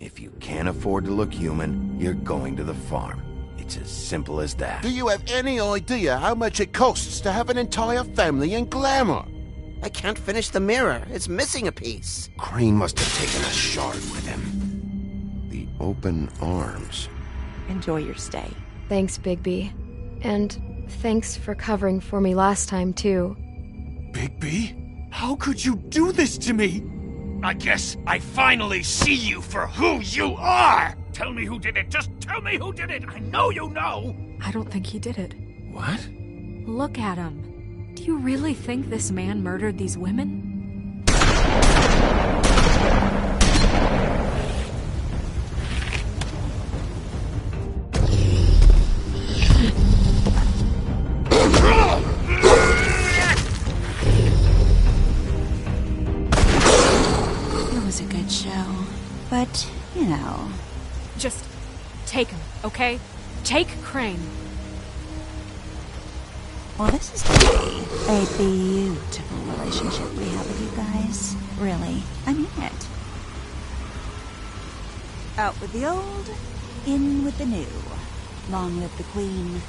If you can't afford to look human, you're going to the farm. It's as simple as that. Do you have any idea how much it costs to have an entire family in Glamour? I can't finish the mirror. It's missing a piece. Crane must have taken a shard with him. The open arms. Enjoy your stay. Thanks, Bigby. And thanks for covering for me last time, too. Bigby? How could you do this to me? I guess I finally see you for who you are! Tell me who did it! Just tell me who did it! I know you know! I don't think he did it. What? Look at him. Do you really think this man murdered these women? It was a good show. But, you know... Just take him, okay? Take Crane. Well, this is gonna be a beautiful relationship we have with you guys. Really. I mean it. Out with the old, in with the new. Long live the Queen.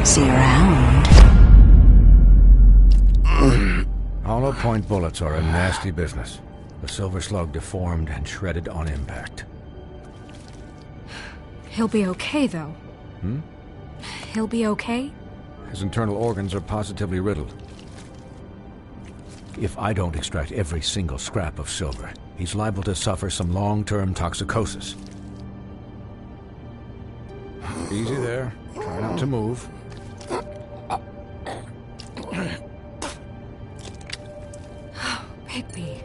See you around. Hollow point bullets are a nasty business. The Silver Slug deformed and shredded on impact. He'll be okay, though. He'll be okay? His internal organs are positively riddled. If I don't extract every single scrap of silver, he's liable to suffer some long-term toxicosis. Easy there. Try not to move. Bigby.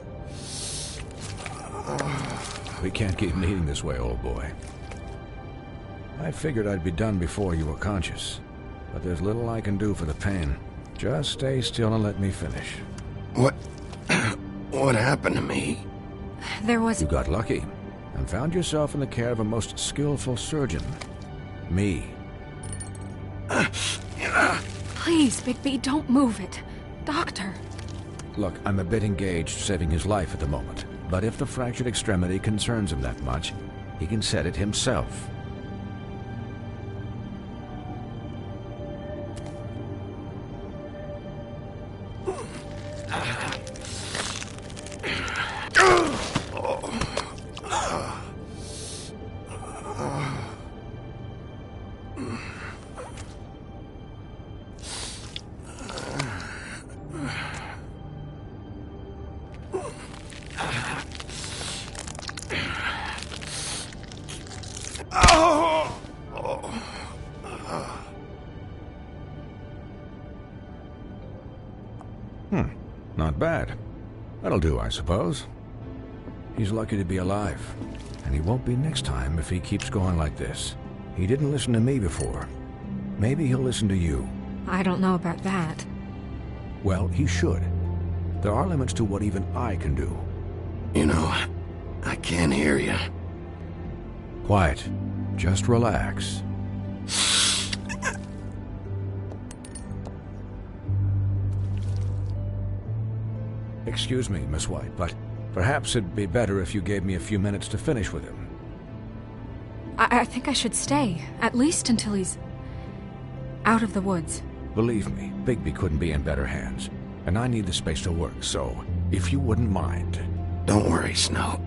We can't keep meeting this way, old boy. I figured I'd be done before you were conscious, but there's little I can do for the pain. Just stay still and let me finish. What happened to me? There was... You got lucky and found yourself in the care of a most skillful surgeon. Me. Please, Bigby, don't move it. Doctor. Look, I'm a bit engaged saving his life at the moment, but if the fractured extremity concerns him that much, he can set it himself. Not bad. That'll do, I suppose. He's lucky to be alive, and he won't be next time if he keeps going like this. He didn't listen to me before. Maybe he'll listen to you. I don't know about that. Well, he should. There are limits to what even I can do. You know, I can't hear you. Quiet. Just relax. Excuse me, Miss White, but perhaps it'd be better if you gave me a few minutes to finish with him. I think I should stay, at least until he's out of the woods. Believe me, Bigby couldn't be in better hands, and I need the space to work, so if you wouldn't mind. Don't worry, Snow.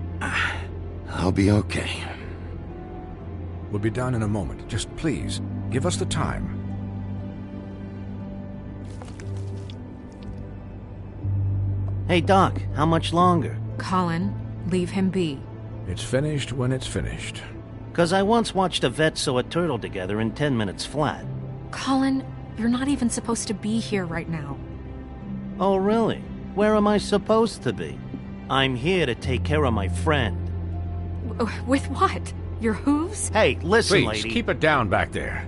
I'll be okay. We'll be done in a moment. Just please, give us the time. Hey, Doc, how much longer? Colin, leave him be. It's finished when it's finished. 'Cause I once watched a vet sew a turtle together in 10 minutes flat. Colin, You're not even supposed to be here right now. Oh, really? Where am I supposed to be? I'm here to take care of my friend. With what? Your hooves? Hey, listen, Please, lady. keep it down back there.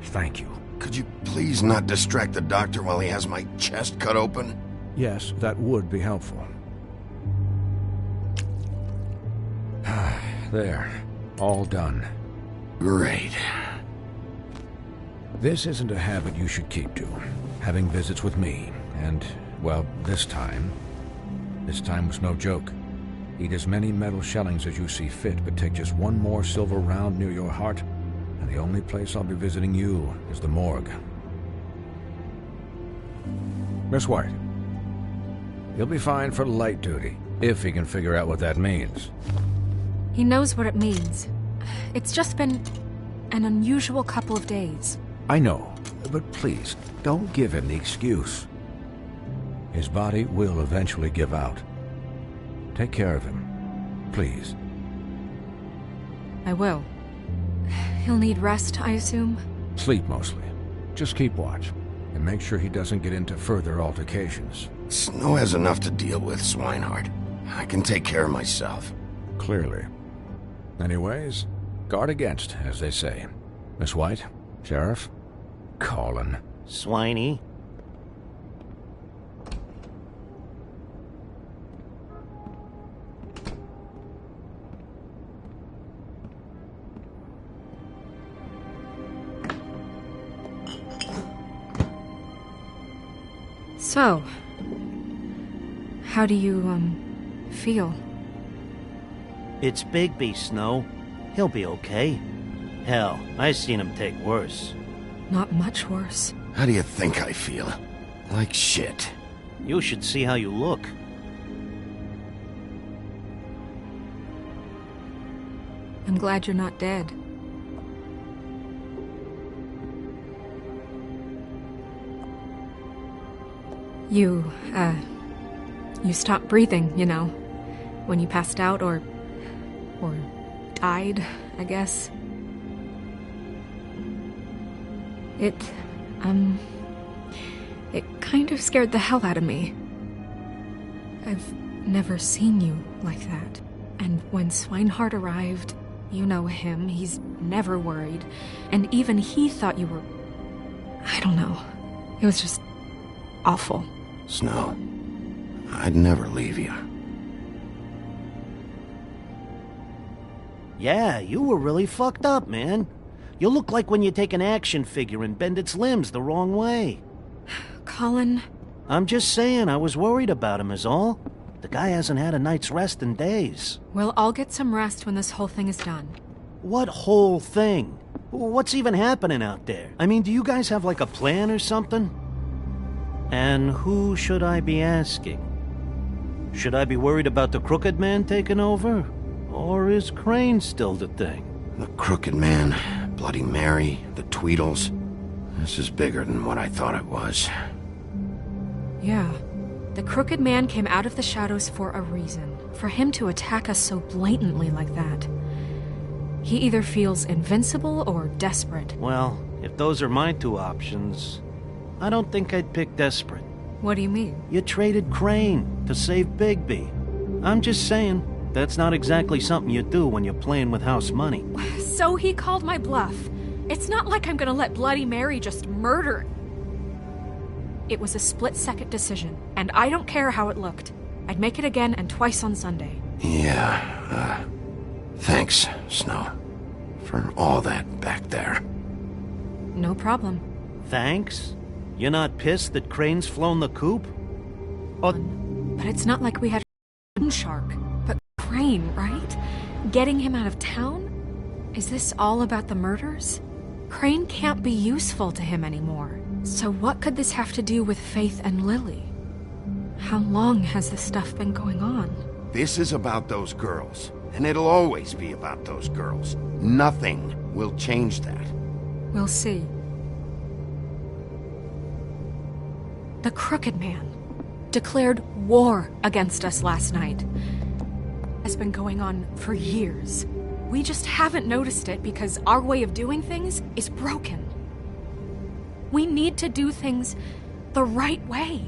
Thank you. Could you please not distract the doctor while he has my chest cut open? Yes, that would be helpful. There. All done. Great. This isn't a habit you should keep to. Having visits with me. And, well, this time was no joke. Eat as many metal shellings as you see fit, but take just one more silver round near your heart, and the only place I'll be visiting you is the morgue. Miss White, he'll be fine for light duty, if he can figure out what that means. He knows what it means. It's just been an unusual couple of days. I know, but please, don't give him the excuse. His body will eventually give out. Take care of him, please. I will. He'll need rest, I assume? Sleep mostly. Just keep watch, and make sure he doesn't get into further altercations. Snow has enough to deal with, Swinehart. I can take care of myself. Clearly. Anyways, guard against, as they say. Miss White, Sheriff, Colin. Swiney. So, how do you, feel? It's Bigby, Snow. He'll be okay. Hell, I seen him take worse. Not much worse. How do you think I feel? Like shit. You should see how you look. I'm glad you're not dead. You stopped breathing, you know, when you passed out or died, I guess. It kind of scared the hell out of me. I've never seen you like that. And when Swinehart arrived, you know him, he's never worried. And even he thought you were... I don't know. It was just awful. Snow, I'd never leave you. Yeah, you were really fucked up, man. You look like when you take an action figure and bend its limbs the wrong way. Colin... I'm just saying, I was worried about him is all. The guy hasn't had a night's rest in days. Well, I'll get some rest when this whole thing is done. What whole thing? What's even happening out there? I mean, do you guys have like a plan or something? And who should I be asking? Should I be worried about the Crooked Man taking over? Or is Crane still the thing? The Crooked Man, Bloody Mary, the Tweedles. This is bigger than what I thought it was. Yeah. The Crooked Man came out of the shadows for a reason. For him to attack us so blatantly like that. He either feels invincible or desperate. Well, if those are my two options, I don't think I'd pick desperate. What do you mean? You traded Crane to save Bigby. I'm just saying, that's not exactly something you do when you're playing with house money. So he called my bluff. It's not like I'm gonna let Bloody Mary just murder. It was a split-second decision, and I don't care how it looked. I'd make it again and twice on Sunday. Yeah, thanks, Snow, for all that back there. No problem. Thanks? You're not pissed that Crane's flown the coop? But it's not like we had a shark, but Crane, right? Getting him out of town? Is this all about the murders? Crane can't be useful to him anymore. So what could this have to do with Faith and Lily? How long has this stuff been going on? This is about those girls, and it'll always be about those girls. Nothing will change that. We'll see. The Crooked Man declared war against us last night. Has been going on for years. We just haven't noticed it because our way of doing things is broken. We need to do things the right way.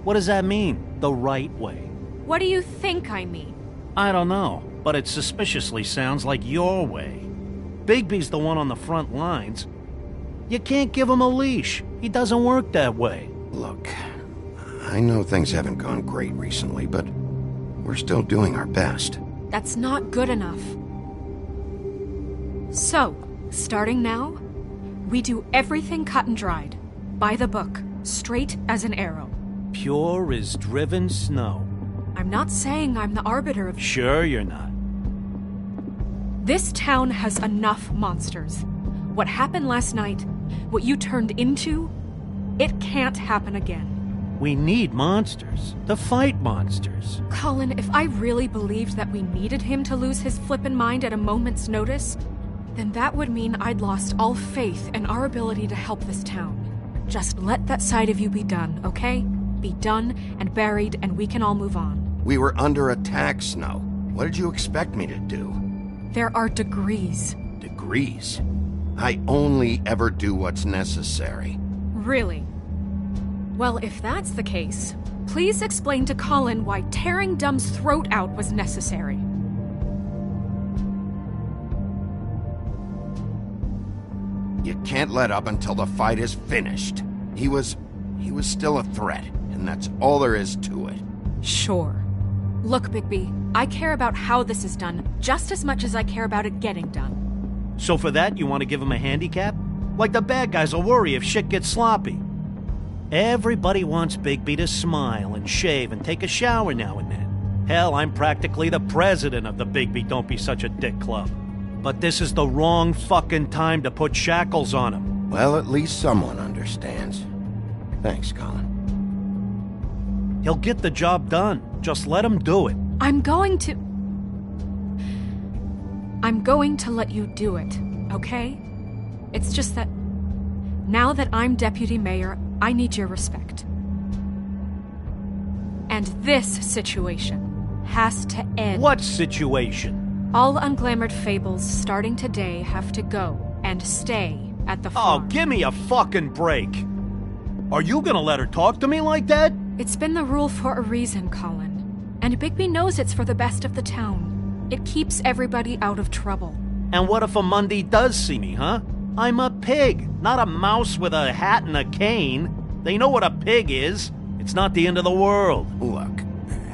What does that mean, the right way? What do you think I mean? I don't know, but it suspiciously sounds like your way. Bigby's the one on the front lines. You can't give him a leash. He doesn't work that way. Look, I know things haven't gone great recently, but we're still doing our best. That's not good enough. So, starting now, we do everything cut and dried. By the book, straight as an arrow. Pure as driven snow. I'm not saying I'm the arbiter of... Sure you're not. This town has enough monsters. What happened last night, what you turned into, it can't happen again. We need monsters. To fight monsters. Colin, if I really believed that we needed him to lose his flippin' mind at a moment's notice, then that would mean I'd lost all faith in our ability to help this town. Just let that side of you be done, okay? Be done and buried, and we can all move on. We were under attack, Snow. What did you expect me to do? There are degrees. Degrees? I only ever do what's necessary. Really? Well, if that's the case, please explain to Colin why tearing Dumb's throat out was necessary. You can't let up until the fight is finished. He was still a threat, and that's all there is to it. Sure. Look, Bigby, I care about how this is done just as much as I care about it getting done. So for that, you want to give him a handicap? Like the bad guys will worry if shit gets sloppy. Everybody wants Bigby to smile and shave and take a shower now and then. Hell, I'm practically the president of the Bigby Don't Be Such a Dick Club. But this is the wrong fucking time to put shackles on him. Well, at least someone understands. Thanks, Colin. He'll get the job done. Just let him do it. I'm going to let you do it, okay? It's just that now that I'm deputy mayor, I need your respect. And this situation has to end. What situation? All unglamored fables starting today have to go and stay at the farm. Oh, give me a fucking break. Are you gonna let her talk to me like that? It's been the rule for a reason, Colin. And Bigby knows it's for the best of the town. It keeps everybody out of trouble. And what if a Mundy does see me, huh? I'm a pig, not a mouse with a hat and a cane. They know what a pig is. It's not the end of the world. Look,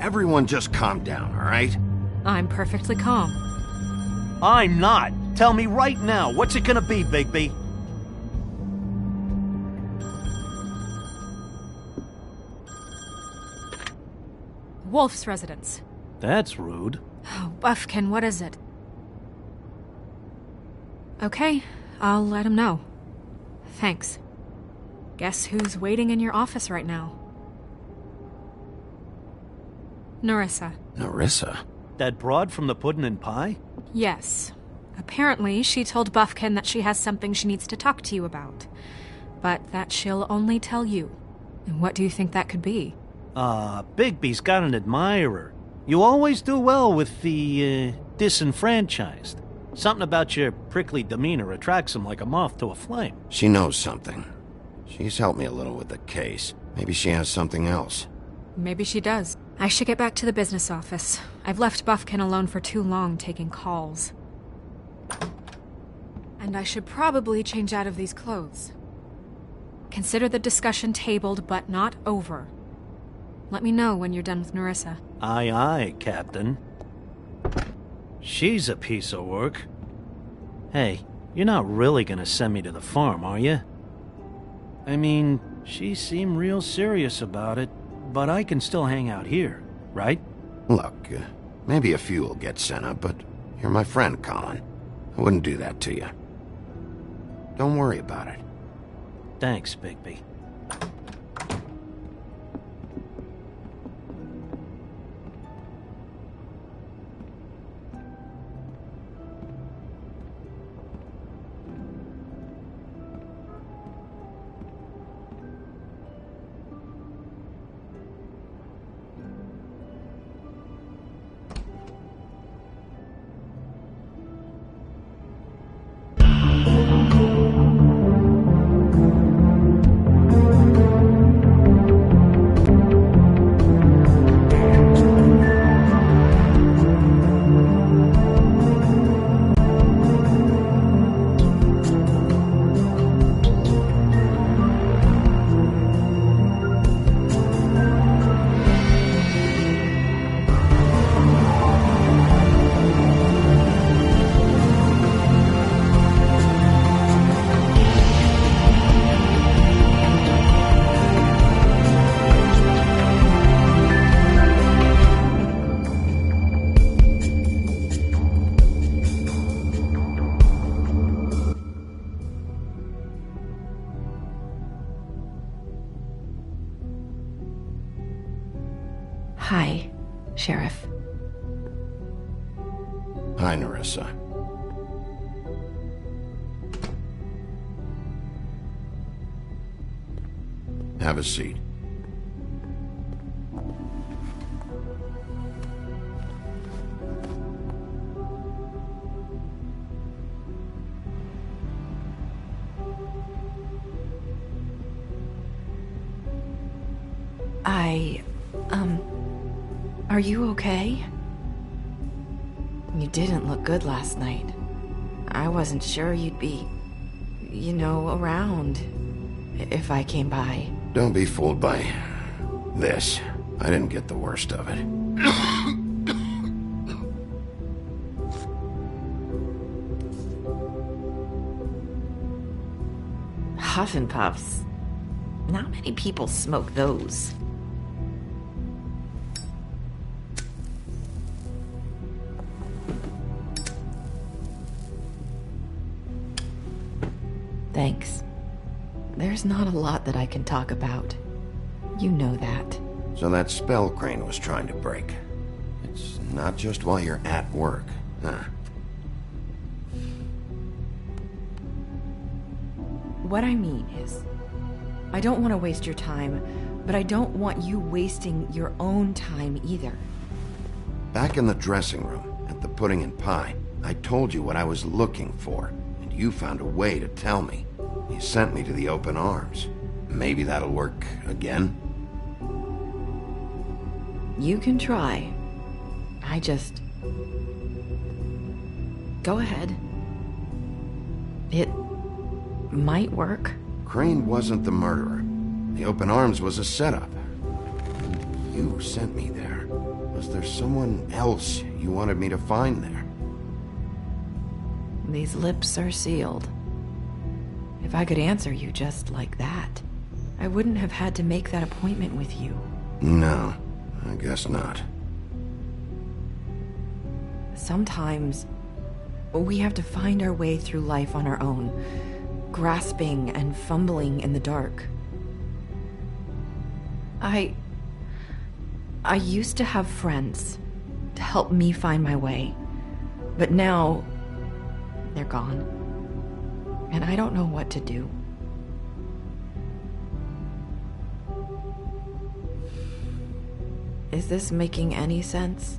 everyone just calm down, all right? I'm perfectly calm. I'm not. Tell me right now, what's it gonna be, Bigby? Wolf's residence. That's rude. Oh, Buffkin, what is it? Okay, I'll let him know. Thanks. Guess who's waiting in your office right now? Nerissa. Nerissa? That broad from the Puddin' and Pie? Yes. Apparently, she told Buffkin that she has something she needs to talk to you about. But that she'll only tell you. And what do you think that could be? Bigby's got an admirer. You always do well with the, disenfranchised. Something about your prickly demeanor attracts him like a moth to a flame. She knows something. She's helped me a little with the case. Maybe she has something else. Maybe she does. I should get back to the business office. I've left Buffkin alone for too long taking calls. And I should probably change out of these clothes. Consider the discussion tabled, but not over. Let me know when you're done with Nerissa. Aye, aye, Captain. She's a piece of work. Hey, you're not really gonna send me to the farm, are you? I mean, she seemed real serious about it, but I can still hang out here, right? Look, maybe a few will get sent up, but you're my friend, Colin. I wouldn't do that to you. Don't worry about it. Thanks, Bigby. Hi, Nerissa. Have a seat. Are you okay? You didn't look good last night. I wasn't sure you'd be, around if I came by. Don't be fooled by this. I didn't get the worst of it. Huff and Puffs. Not many people smoke those. Thanks. There's not a lot that I can talk about. You know that. So that spell Crane was trying to break. It's not just while you're at work, huh? What I mean is, I don't want to waste your time, but I don't want you wasting your own time either. Back in the dressing room, at the Pudding and Pie, I told you what I was looking for, and you found a way to tell me. You sent me to the Open Arms. Maybe that'll work again? You can try. Go ahead. It might work. Crane wasn't the murderer. The Open Arms was a setup. You sent me there. Was there someone else you wanted me to find there? These lips are sealed. If I could answer you just like that, I wouldn't have had to make that appointment with you. No, I guess not. Sometimes we have to find our way through life on our own, grasping and fumbling in the dark. I used to have friends to help me find my way, but now they're gone, and I don't know what to do. Is this making any sense?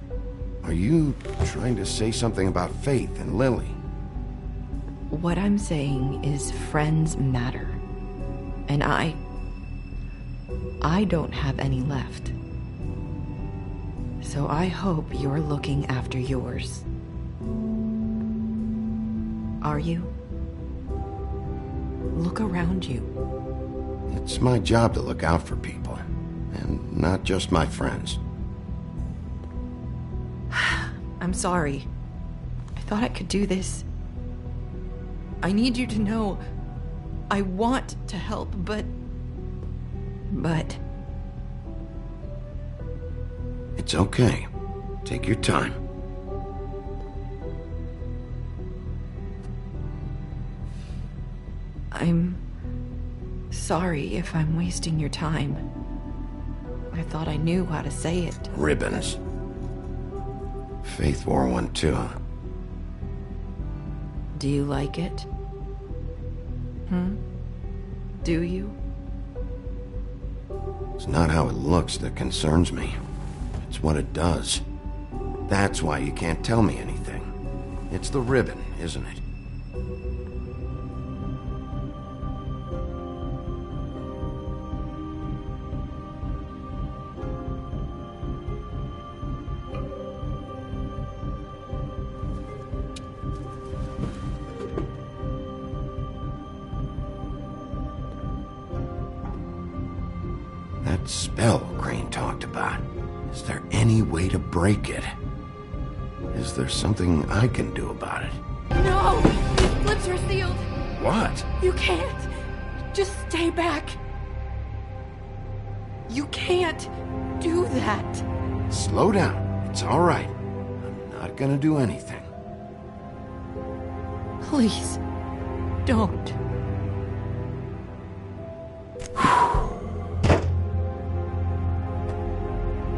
Are you trying to say something about Faith and Lily? What I'm saying is friends matter. And I don't have any left. So I hope you're looking after yours. Are you? Look around you. It's my job to look out for people, and not just my friends. I'm sorry. I thought I could do this. I need you to know I want to help, but... It's okay. Take your time. I'm sorry if I'm wasting your time. I thought I knew how to say it. Ribbons. Faith wore one too. Do you like it? Do you? It's not how it looks that concerns me. It's what it does. That's why you can't tell me anything. It's the ribbon, isn't it? That spell Crane talked about. Is there any way to break it? Is there something I can do about it? No! These lips are sealed! What? You can't! Just stay back! You can't do that! Slow down. It's all right. I'm not gonna do anything. Please, don't.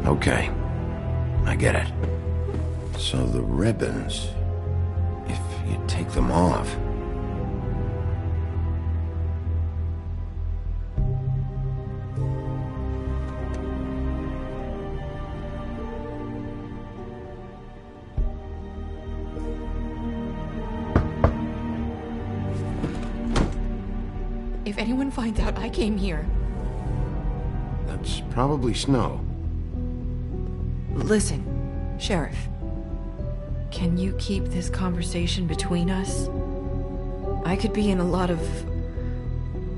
Okay. I get it. So the ribbons you take them off. If anyone finds out I came here... That's probably Snow. Listen, Sheriff. Can you keep this conversation between us? I could be in a lot of...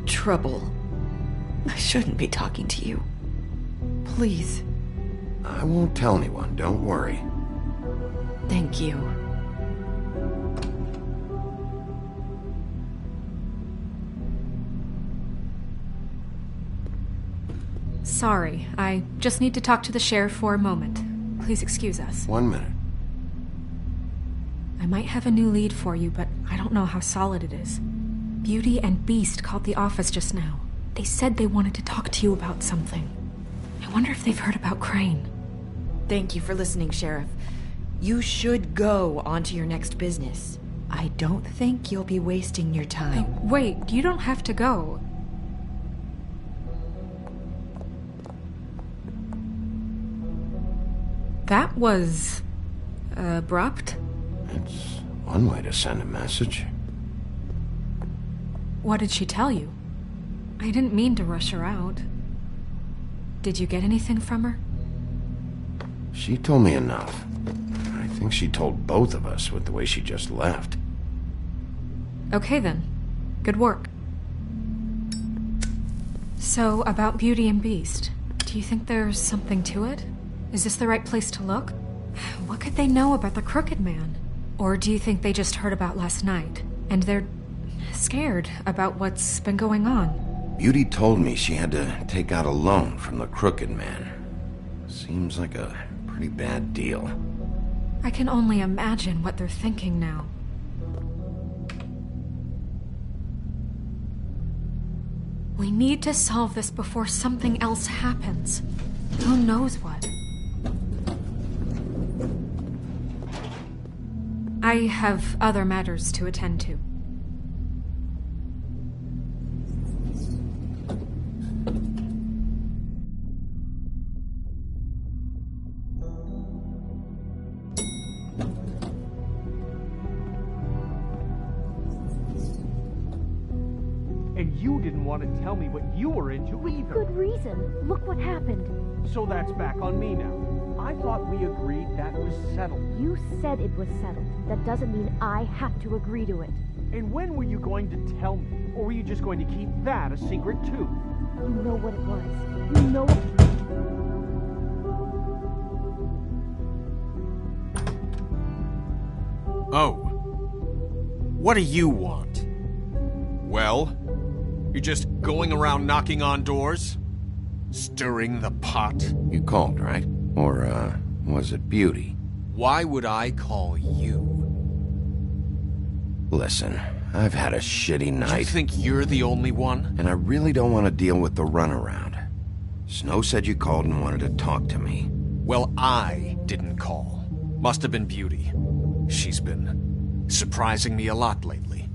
trouble. I shouldn't be talking to you. Please. I won't tell anyone, don't worry. Thank you. Sorry, I just need to talk to the sheriff for a moment. Please excuse us. 1 minute. I might have a new lead for you, but I don't know how solid it is. Beauty and Beast called the office just now. They said they wanted to talk to you about something. I wonder if they've heard about Crane. Thank you for listening, Sheriff. You should go on to your next business. I don't think you'll be wasting your time. Wait, you don't have to go. That was... abrupt? It's one way to send a message. What did she tell you? I didn't mean to rush her out. Did you get anything from her? She told me enough. I think she told both of us with the way she just left. Okay then. Good work. So, about Beauty and Beast, do you think there's something to it? Is this the right place to look? What could they know about the Crooked Man? Or do you think they just heard about last night, and they're scared about what's been going on? Beauty told me she had to take out a loan from the Crooked Man. Seems like a pretty bad deal. I can only imagine what they're thinking now. We need to solve this before something else happens. Who knows what? I have other matters to attend to. And you didn't want to tell me what you were into either. Good reason. Look what happened. So that's back on me now. I thought we agreed that was settled. You said it was settled. That doesn't mean I have to agree to it. And when were you going to tell me? Or were you just going to keep that a secret too? You know what it was. You know Oh. What do you want? Well, you're just going around knocking on doors? Stirring the pot? You called, right? Or, was it Beauty? Why would I call you? Listen, I've had a shitty night. You think you're the only one? And I really don't want to deal with the runaround. Snow said you called and wanted to talk to me. Well, I didn't call. Must have been Beauty. She's been surprising me a lot lately.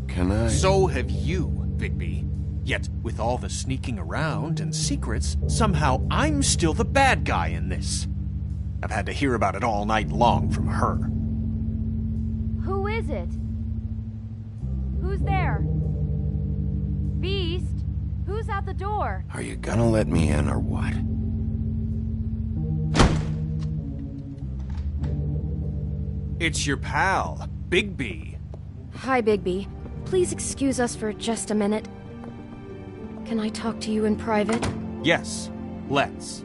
Can I? So have you, Bigby. Yet, with all the sneaking around and secrets, somehow I'm still the bad guy in this. I've had to hear about it all night long from her. Who is it? Who's there? Beast? Who's at the door? Are you gonna let me in or what? It's your pal, Bigby. Hi, Bigby. Please excuse us for just a minute. Can I talk to you in private? Yes, let's.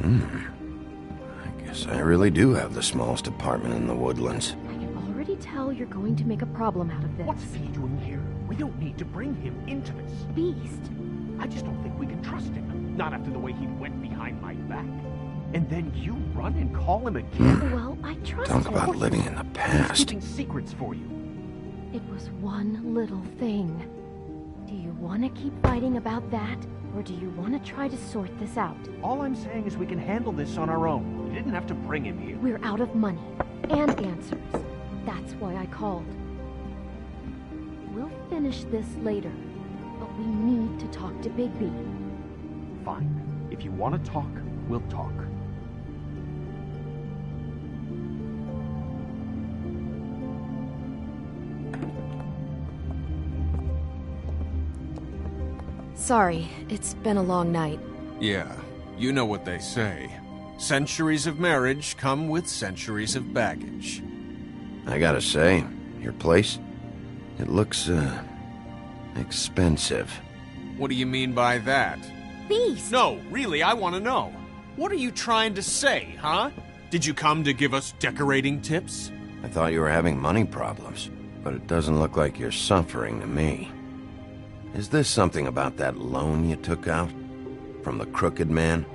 I guess I really do have the smallest apartment in the Woodlands. I can already tell you're going to make a problem out of this. What's he doing here? We don't need to bring him into this. Beast? I just don't think we can trust him. Not after the way he went behind my back. And then you run and call him again? Well, I trust Talk him. about living in the past. Keeping secrets for you. It was one little thing. Do you want to keep fighting about that? Or do you want to try to sort this out? All I'm saying is we can handle this on our own. We didn't have to bring him here. We're out of money and answers. That's why I called. We'll finish this later, but we need to talk to Bigby. Fine. If you want to talk, we'll talk. Sorry, it's been a long night. Yeah, you know what they say. Centuries of marriage come with centuries of baggage. I gotta say, your place, it looks, expensive. What do you mean by that? Beast! No, really, I want to know. What are you trying to say, huh? Did you come to give us decorating tips? I thought you were having money problems, but it doesn't look like you're suffering to me. Is this something about that loan you took out? From the Crooked Man?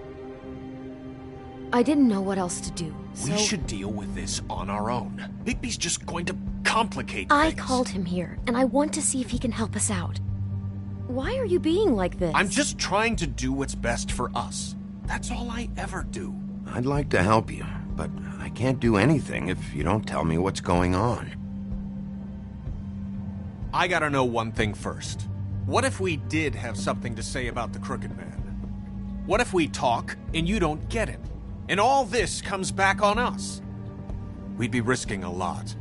I didn't know what else to do, so... We should deal with this on our own. Bigby's just going to complicate things. I called him here, and I want to see if he can help us out. Why are you being like this? I'm just trying to do what's best for us. That's all I ever do. I'd like to help you, but I can't do anything if you don't tell me what's going on. I gotta know one thing first. What if we did have something to say about the Crooked Man? What if we talk and you don't get it? And all this comes back on us? We'd be risking a lot.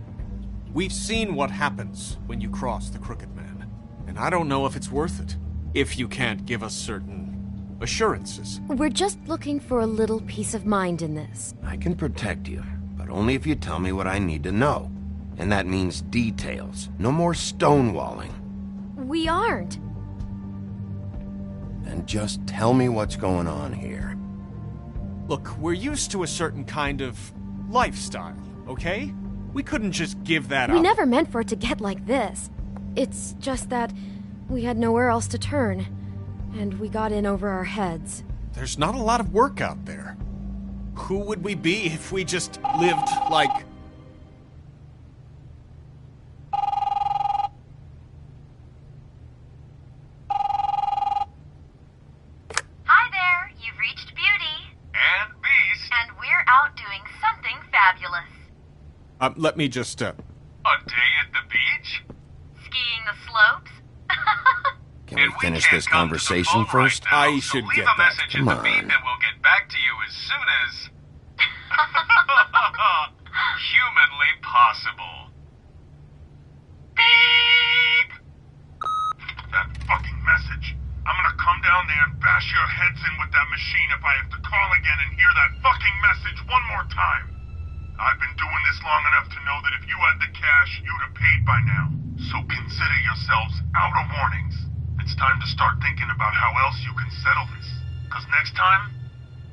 We've seen what happens when you cross the Crooked Man. And I don't know if it's worth it. If you can't give us certain assurances. We're just looking for a little peace of mind in this. I can protect you, but only if you tell me what I need to know. And that means details. No more stonewalling. We aren't. Then just tell me what's going on here. Look, we're used to a certain kind of lifestyle, okay? We couldn't just give that up. We never meant for it to get like this. It's just that we had nowhere else to turn, and we got in over our heads. There's not a lot of work out there. Who would we be if we just lived like... Hi there, you've reached Beauty. And Beast. And we're out doing something fabulous. Let me just, A day at the beach? Skiing the slopes? Can we finish this conversation first? I should get that. Leave a message Come at the on. beat and we'll get back to you as soon as... humanly possible. Beep! That fucking message. I'm gonna come down there and bash your heads in with that machine if I have to call again and hear that fucking message one more time. I've been doing this long enough to know that if you had the cash, you'd have paid by now. So consider yourselves out of warnings. It's time to start thinking about how else you can settle this. Because next time,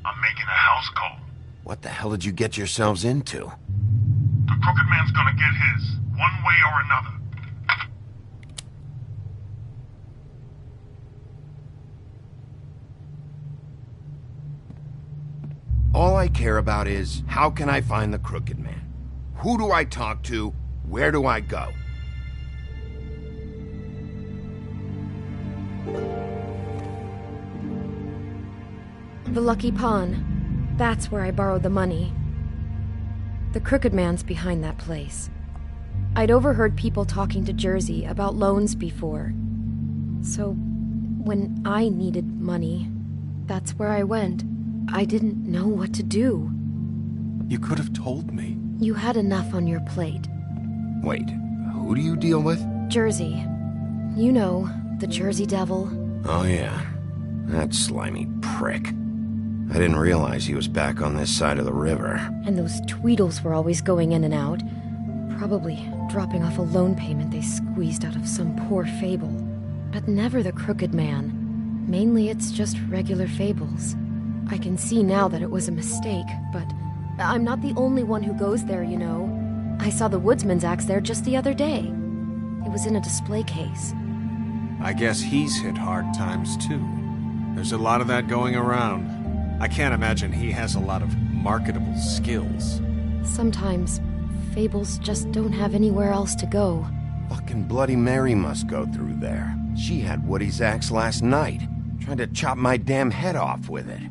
I'm making a house call. What the hell did you get yourselves into? The Crooked Man's gonna get his, one way or another. All I care about is, how can I find the Crooked Man? Who do I talk to? Where do I go? The Lucky Pawn. That's where I borrowed the money. The Crooked Man's behind that place. I'd overheard people talking to Jersey about loans before. So, when I needed money, that's where I went. I didn't know what to do. You could have told me. You had enough on your plate. Wait, who do you deal with? Jersey. You know, the Jersey Devil. Oh yeah, that slimy prick. I didn't realize he was back on this side of the river. And those Tweedles were always going in and out. Probably dropping off a loan payment they squeezed out of some poor fable. But never the Crooked Man. Mainly it's just regular fables. I can see now that it was a mistake, but I'm not the only one who goes there, you know. I saw the Woodsman's axe there just the other day. It was in a display case. I guess he's hit hard times too. There's a lot of that going around. I can't imagine he has a lot of marketable skills. Sometimes, fables just don't have anywhere else to go. Fucking Bloody Mary must go through there. She had Woody's axe last night, trying to chop my damn head off with it.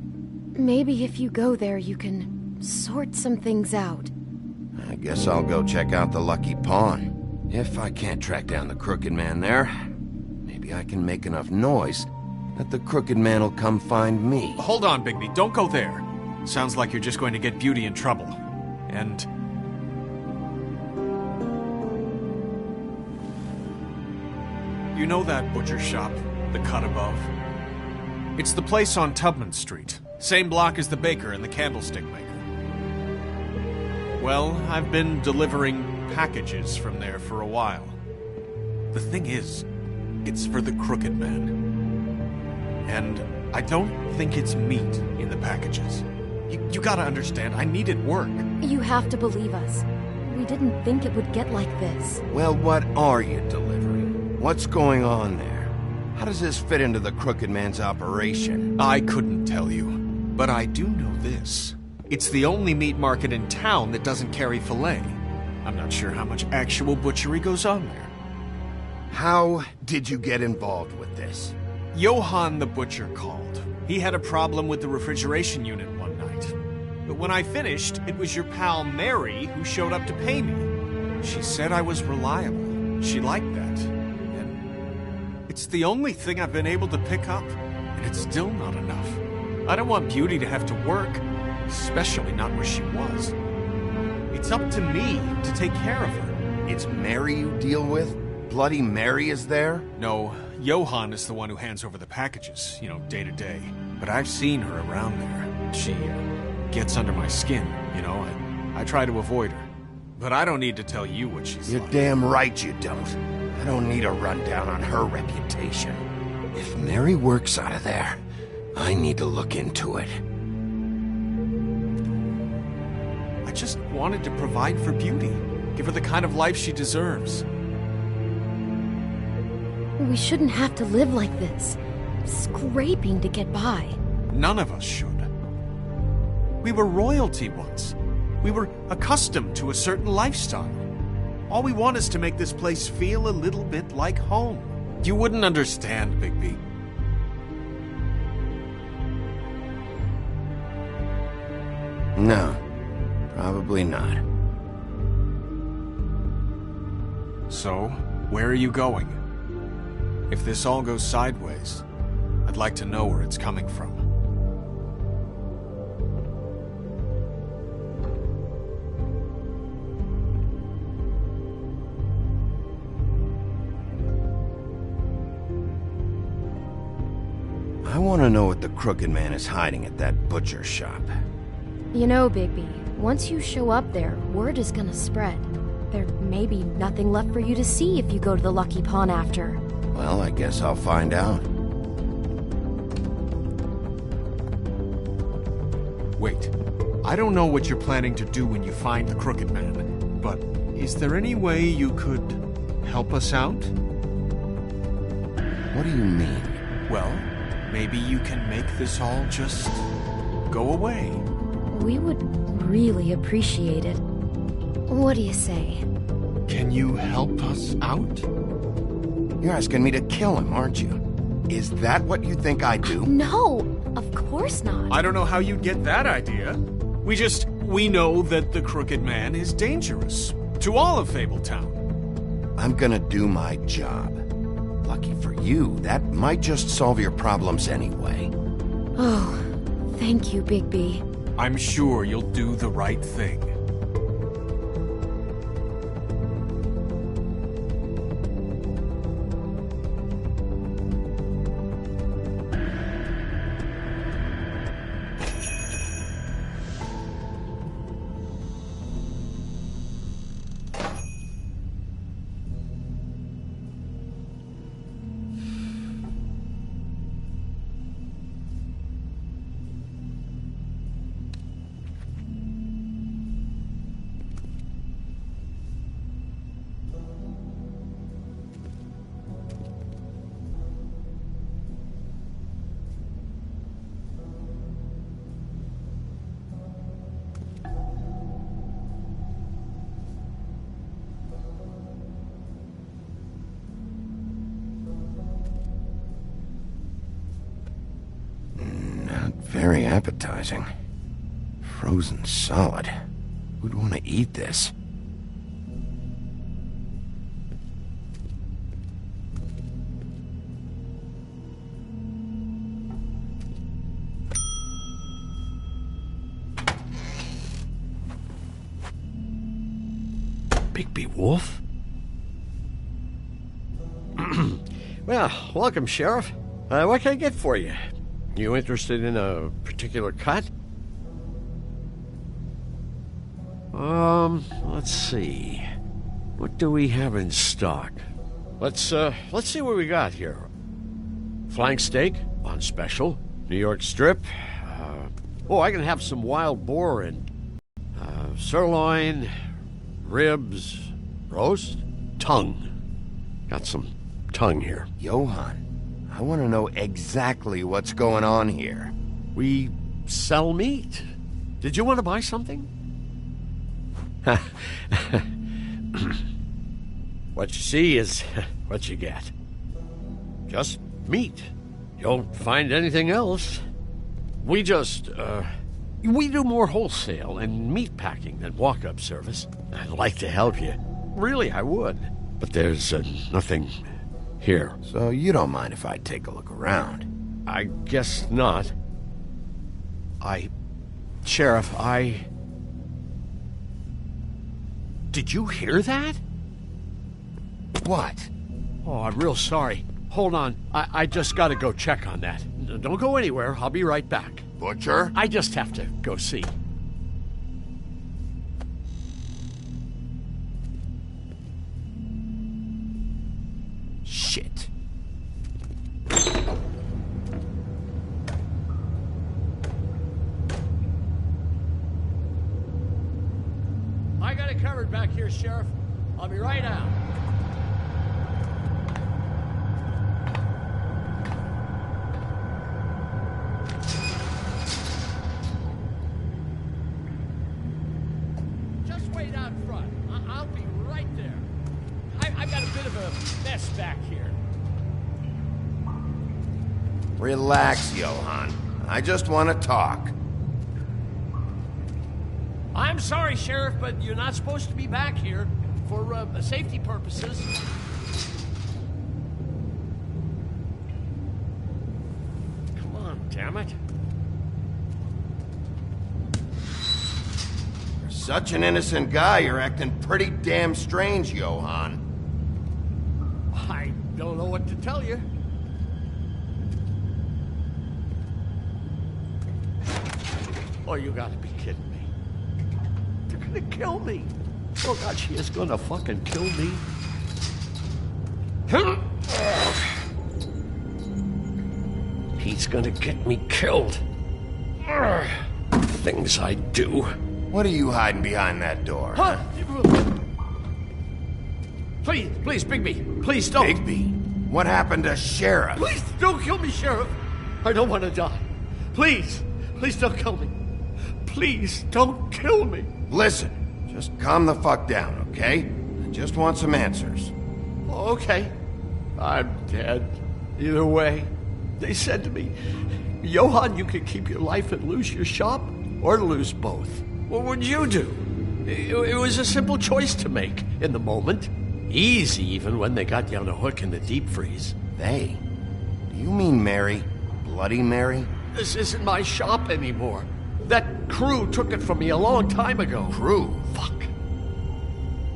Maybe if you go there, you can sort some things out. I guess I'll go check out the Lucky Pawn. If I can't track down the Crooked Man there, maybe I can make enough noise that the Crooked Man will come find me. Hold on, Bigby. Don't go there. Sounds like you're just going to get Beauty in trouble. And... you know that butcher shop, the cut above? It's the place on Tubman Street. Same block as the baker and the candlestick maker. Well, I've been delivering packages from there for a while. The thing is, it's for the Crooked Man. And I don't think it's meat in the packages. You gotta understand, I needed work. You have to believe us. We didn't think it would get like this. Well, what are you delivering? What's going on there? How does this fit into the Crooked Man's operation? I couldn't tell you, but I do know this. It's the only meat market in town that doesn't carry filet. I'm not sure how much actual butchery goes on there. How did you get involved with this? Johann the butcher called. He had a problem with the refrigeration unit one night. But when I finished, it was your pal Mary who showed up to pay me. She said I was reliable. She liked that. And it's the only thing I've been able to pick up, and it's still not enough. I don't want Beauty to have to work, especially not where she was. It's up to me to take care of her. It's Mary you deal with? Bloody Mary is there? No, Johann is the one who hands over the packages, day to day. But I've seen her around there. She gets under my skin, I try to avoid her. But I don't need to tell you what she's like. You're damn right you don't. I don't need a rundown on her reputation. If Mary works out of there, I need to look into it. I just wanted to provide for Beauty. Give her the kind of life she deserves. We shouldn't have to live like this, scraping to get by. None of us should. We were royalty once. We were accustomed to a certain lifestyle. All we want is to make this place feel a little bit like home. You wouldn't understand, Bigby. No, probably not. So, where are you going? If this all goes sideways, I'd like to know where it's coming from. I want to know what the Crooked Man is hiding at that butcher shop. You know, Bigby, once you show up there, word is gonna spread. There may be nothing left for you to see if you go to the Lucky Pawn after. Well, I guess I'll find out. Wait, I don't know what you're planning to do when you find the Crooked Man, but is there any way you could help us out? What do you mean? Well, maybe you can make this all just go away. We would really appreciate it. What do you say? Can you help us out? You're asking me to kill him, aren't you? Is that what you think I do? No, of course not. I don't know how you'd get that idea. We know that the Crooked Man is dangerous. To all of Fabletown. I'm gonna do my job. Lucky for you, that might just solve your problems anyway. Oh, thank you, Bigby. I'm sure you'll do the right thing. Not very appetizing. Frozen solid. Who'd want to eat this? Bigby Wolf? Well, welcome, Sheriff. What can I get for you? You interested in a particular cut? Let's see. What do we have in stock? Let's see what we got here. Flank steak on special. New York strip. I can have some wild boar and sirloin, ribs, roast, tongue. Got some tongue here. Johann, I want to know exactly what's going on here. We sell meat. Did you want to buy something? What you see is what you get. Just meat. You don't find anything else. We just, we do more wholesale and meat packing than walk-up service. I'd like to help you. Really, I would. But there's nothing here. So you don't mind if I take a look around? I guess not. Sheriff, Did you hear that? What? Oh, I'm real sorry. Hold on. I just gotta go check on that. Don't go anywhere. I'll be right back. Butcher? I just have to go see. Shit. I got it covered back here, Sheriff. I'll be right out. Just wait out front. I'll be right there. I've got a bit of a mess back here. Relax, Johann. I just want to talk. I'm sorry, Sheriff, but you're not supposed to be back here for safety purposes. Come on, damn it. You're such an innocent guy, you're acting pretty damn strange, Johann. I don't know what to tell you. Oh, you gotta be kidding me. They're gonna kill me. Oh, God, she is gonna fucking kill me. He's gonna get me killed. Things I do. What are you hiding behind that door? Huh? Please, Bigby. Please don't. Bigby? What happened to Sheriff? Please don't kill me, Sheriff. I don't want to die. Please don't kill me. Please don't kill me. Listen, just calm the fuck down, okay? I just want some answers. Okay. I'm dead. Either way. They said to me, Johann, you can keep your life and lose your shop, or lose both. What would you do? It was a simple choice to make in the moment. Easy, even when they got you on a hook in the deep freeze. They? Do you mean Mary? Bloody Mary? This isn't my shop anymore. That crew took it from me a long time ago. Crew? Fuck.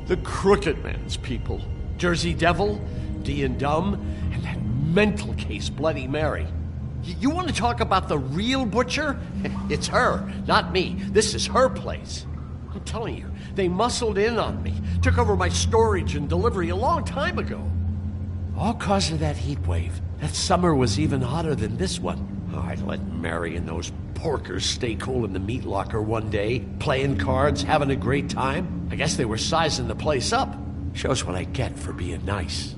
The Crooked Man's people. Jersey Devil, D and Dumb, and that mental case, Bloody Mary. You want to talk about the real butcher? It's her, not me. This is her place. I'm telling you, they muscled in on me, took over my storage and delivery a long time ago. All cause of that heat wave. That summer was even hotter than this one. Oh, I let Mary and those porkers stay cool in the meat locker one day, playing cards, having a great time. I guess they were sizing the place up. Shows what I get for being nice.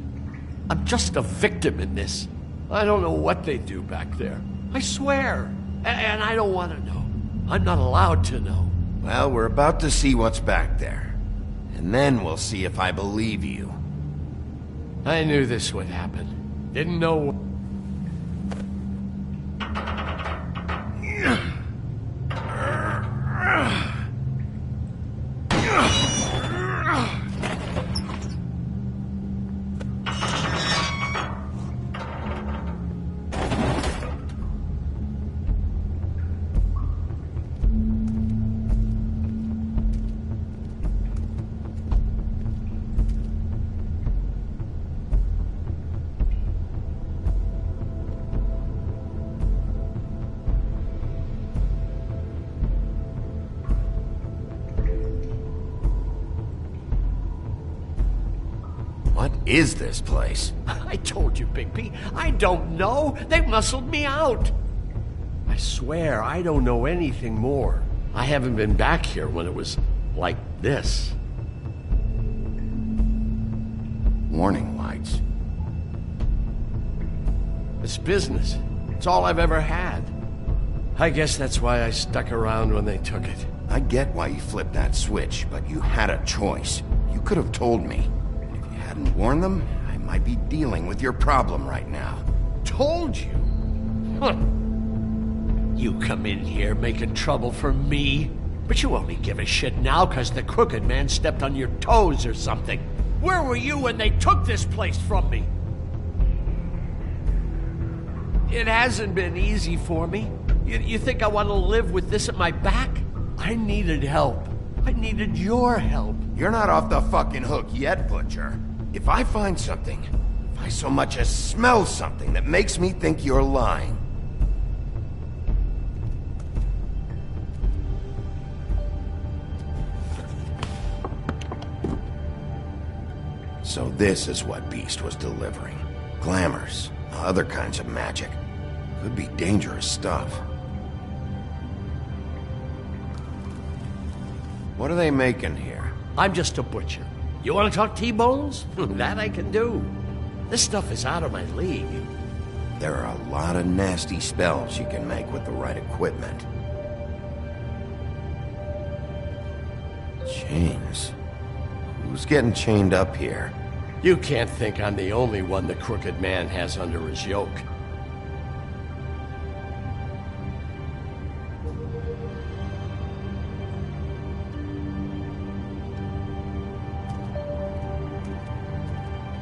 I'm just a victim in this. I don't know what they do back there. I swear. And I don't want to know. I'm not allowed to know. Well, we're about to see what's back there. And then we'll see if I believe you. I knew this would happen. Didn't know... is this place? I told you, Bigby. I don't know. They muscled me out. I swear, I don't know anything more. I haven't been back here when it was like this. Warning lights. It's business. It's all I've ever had. I guess that's why I stuck around when they took it. I get why you flipped that switch, but you had a choice. You could have told me. And if you hadn't warned them, I might be dealing with your problem right now. Told you? Huh. You come in here making trouble for me, but you only give a shit now because the Crooked Man stepped on your toes or something. Where were you when they took this place from me? It hasn't been easy for me. You think I want to live with this at my back? I needed help. I needed your help. You're not off the fucking hook yet, Butcher. If I find something, if I so much as smell something that makes me think you're lying... So this is what Beast was delivering. Glamours, other kinds of magic. Could be dangerous stuff. What are they making here? I'm just a butcher. You want to talk T-bones? That I can do. This stuff is out of my league. There are a lot of nasty spells you can make with the right equipment. Chains. Who's getting chained up here? You can't think I'm the only one the Crooked Man has under his yoke.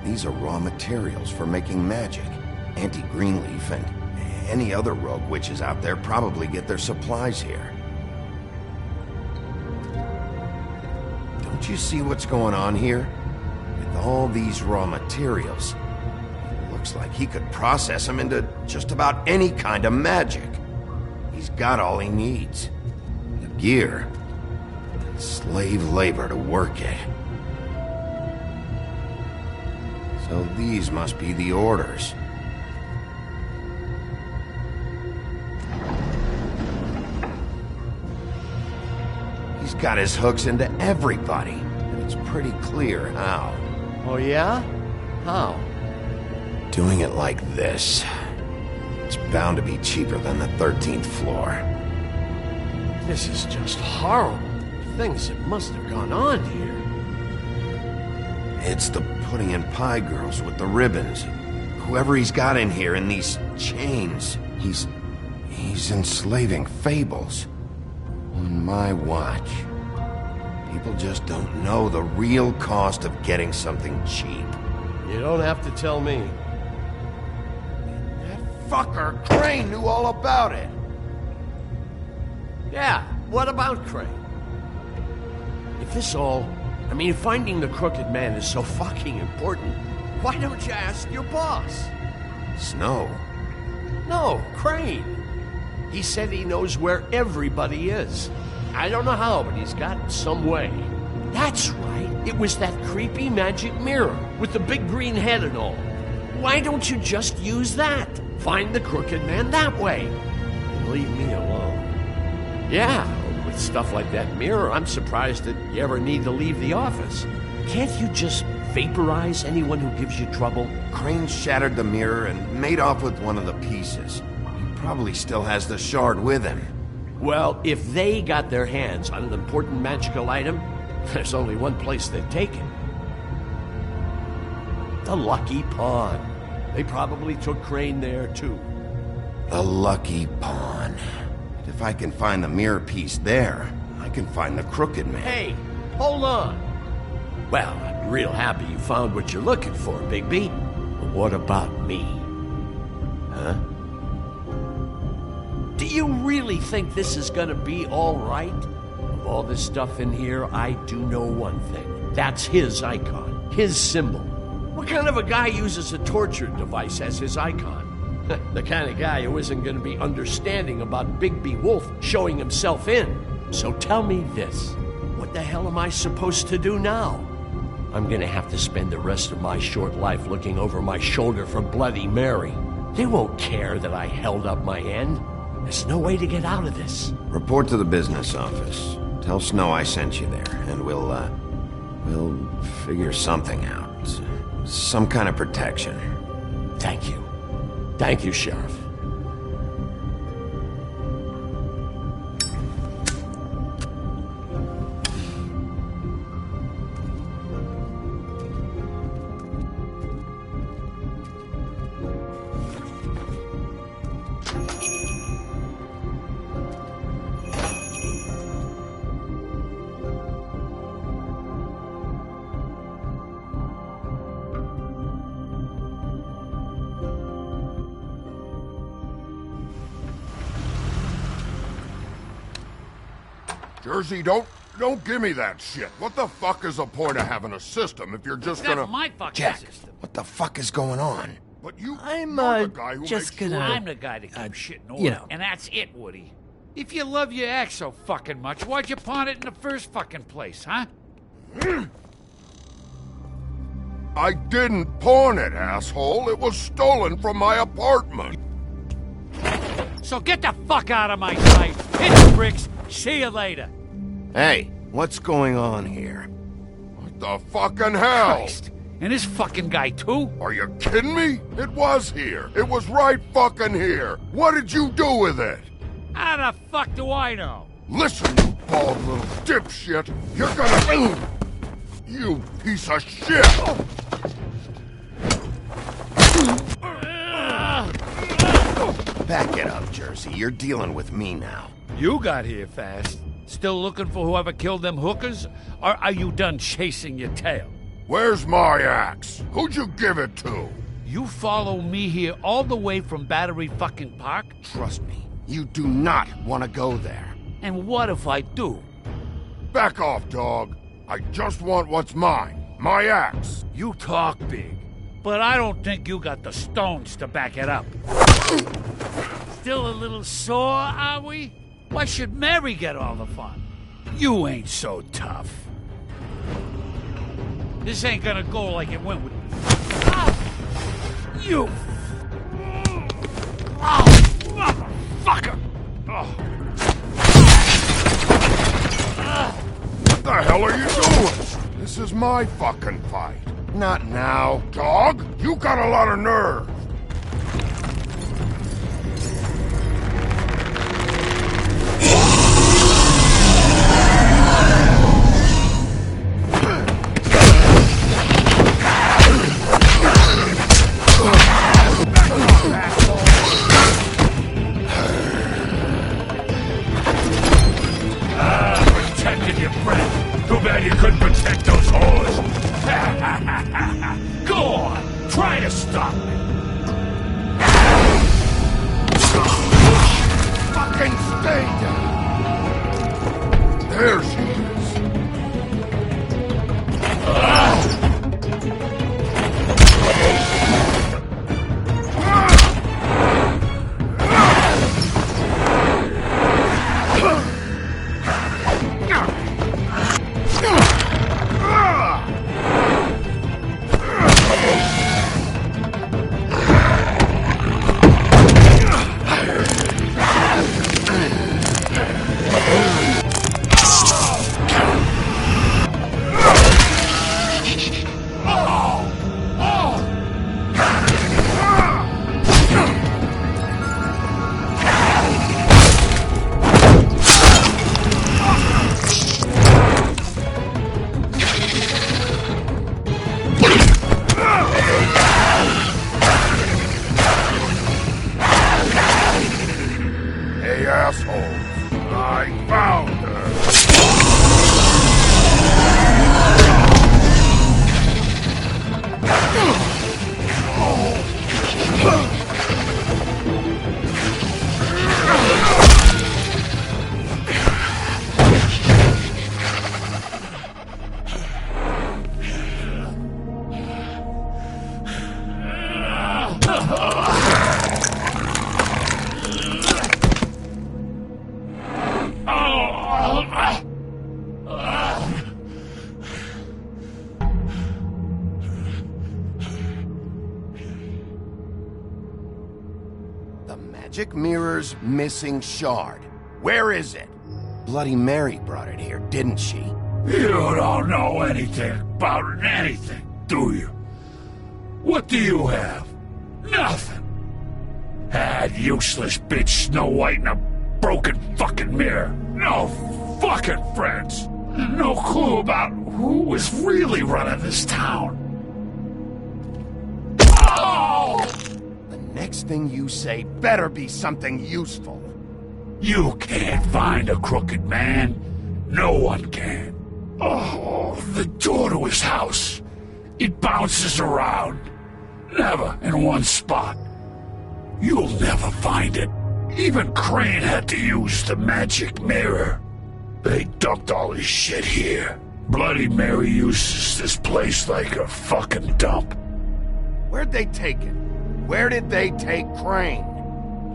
These are raw materials for making magic. Auntie Greenleaf and any other rogue witches out there probably get their supplies here. Don't you see what's going on here? With all these raw materials, it looks like he could process them into just about any kind of magic. He's got all he needs. The gear, and slave labor to work it. So these must be the orders. He's got his hooks into everybody, and it's pretty clear how. Oh yeah? How? Doing it like this. It's bound to be cheaper than the 13th floor. This is just horrible. Things that must have gone on here. It's the pudding and pie girls with the ribbons. Whoever he's got in here in these chains, he's enslaving fables. On my watch. People just don't know the real cost of getting something cheap. You don't have to tell me. That fucker Crane knew all about it. Yeah, what about Crane? If this all... if finding the Crooked Man is so fucking important, why don't you ask your boss? Snow? No, Crane. He said he knows where everybody is. I don't know how, but he's got some way. That's right. It was that creepy magic mirror with the big green head and all. Why don't you just use that? Find the Crooked Man that way. And leave me alone. Yeah, with stuff like that mirror, I'm surprised that you ever need to leave the office. Can't you just vaporize anyone who gives you trouble? Crane shattered the mirror and made off with one of the pieces. He probably still has the shard with him. Well, if they got their hands on an important magical item, there's only one place they'd take it. The Lucky Pawn. They probably took Crane there, too. The Lucky Pawn. If I can find the mirror piece there, I can find the Crooked Man. Hey, hold on. Well, I'm real happy you found what you're looking for, Bigby. But what about me? Huh? Do you really think this is gonna be all right? Of all this stuff in here, I do know one thing. That's his icon, his symbol. What kind of a guy uses a torture device as his icon? The kind of guy who isn't gonna be understanding about Bigby Wolf showing himself in. So tell me this. What the hell am I supposed to do now? I'm gonna have to spend the rest of my short life looking over my shoulder for Bloody Mary. They won't care that I held up my end. There's no way to get out of this. Report to the business office. Tell Snow I sent you there, and we'll figure something out. Some kind of protection. Thank you. Thank you, Sheriff. Jersey, don't give me that shit. What the fuck is the point of having a system if you're just gonna... That's my fucking Jack, system. what the fuck is going on? But you're the guy who just makes gonna... sure... I'm the guy that keeps shit in order. you know. And that's it, Woody. If you love your ex so fucking much, why'd you pawn it in the first fucking place, huh? I didn't pawn it, asshole. It was stolen from my apartment. So get the fuck out of my sight. Hit the bricks. See you later. Hey, what's going on here? What the fucking hell? Christ. And this fucking guy, too? Are you kidding me? It was here. It was right fucking here. What did you do with it? How the fuck do I know? Listen, you bald little dipshit. You're gonna... You piece of shit! Back it up, Jersey. You're dealing with me now. You got here fast. Still looking for whoever killed them hookers? Or are you done chasing your tail? Where's my axe? Who'd you give it to? You follow me here all the way from Battery fucking Park? Trust me, you do not want to go there. And what if I do? Back off, dog. I just want what's mine. My axe. You talk big, but I don't think you got the stones to back it up. Still a little sore, are we? Why should Mary get all the fun? You ain't so tough. This ain't gonna go like it went with... You! Motherfucker! What the hell are you doing? This is my fucking fight. Not now. Dog, you got a lot of nerve. Protected your friend. Too bad you couldn't protect those whores. Go on, try to stop me. Fucking stay down. There she is. Hey, assholes. I found her. magic mirror's missing shard. Where is it? Bloody Mary brought it here, didn't she? You don't know anything about anything, do you? What do you have? Nothing. Had useless bitch Snow White and a broken fucking mirror. No fucking friends. No clue about who was really running this town. Oh! The next thing you say better be something useful. You can't find a crooked man. No one can. Oh, the door to his house. It bounces around. Never in one spot. You'll never find it. Even Crane had to use the magic mirror. They dumped all his shit here. Bloody Mary uses this place like a fucking dump. Where'd they take it? Where did they take Crane?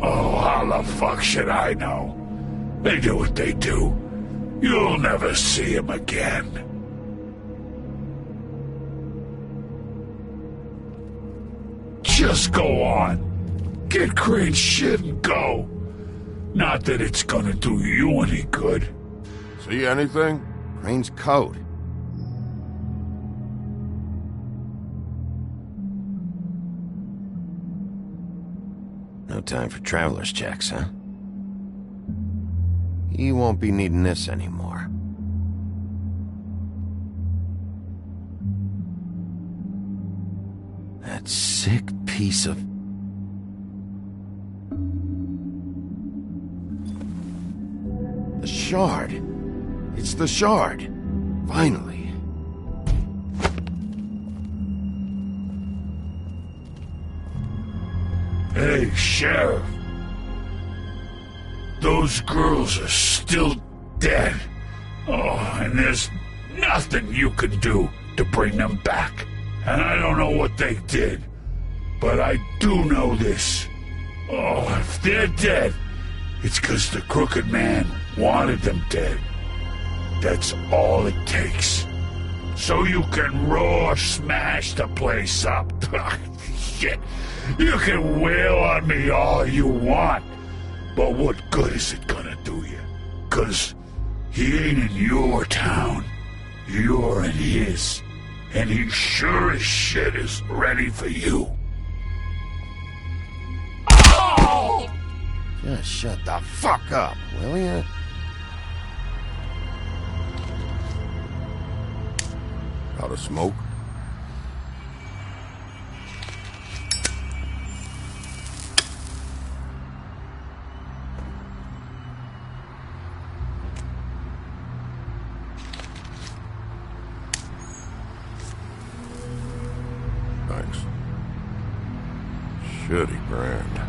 Oh, how the fuck should I know? They do what they do. You'll never see him again. Just go on. Get Crane's shit and go. Not that it's gonna do you any good. See anything? Crane's coat. No time for traveler's checks, huh? He won't be needing this anymore. That sick piece of... The shard. It's the shard. Finally. Hey, Sheriff. Those girls are still dead. Oh, and there's nothing you can do to bring them back. And I don't know what they did, but I do know this. Oh, if they're dead, it's 'cause the Crooked Man wanted them dead. That's all it takes. So you can roar smash the place up. Shit. You can wail on me all you want, but what good is it gonna do you? 'Cause he ain't in your town. You're in his. And he sure as shit is ready for you. Oh! Just shut the fuck up, will ya? Out of smoke? Thanks. Shitty brand.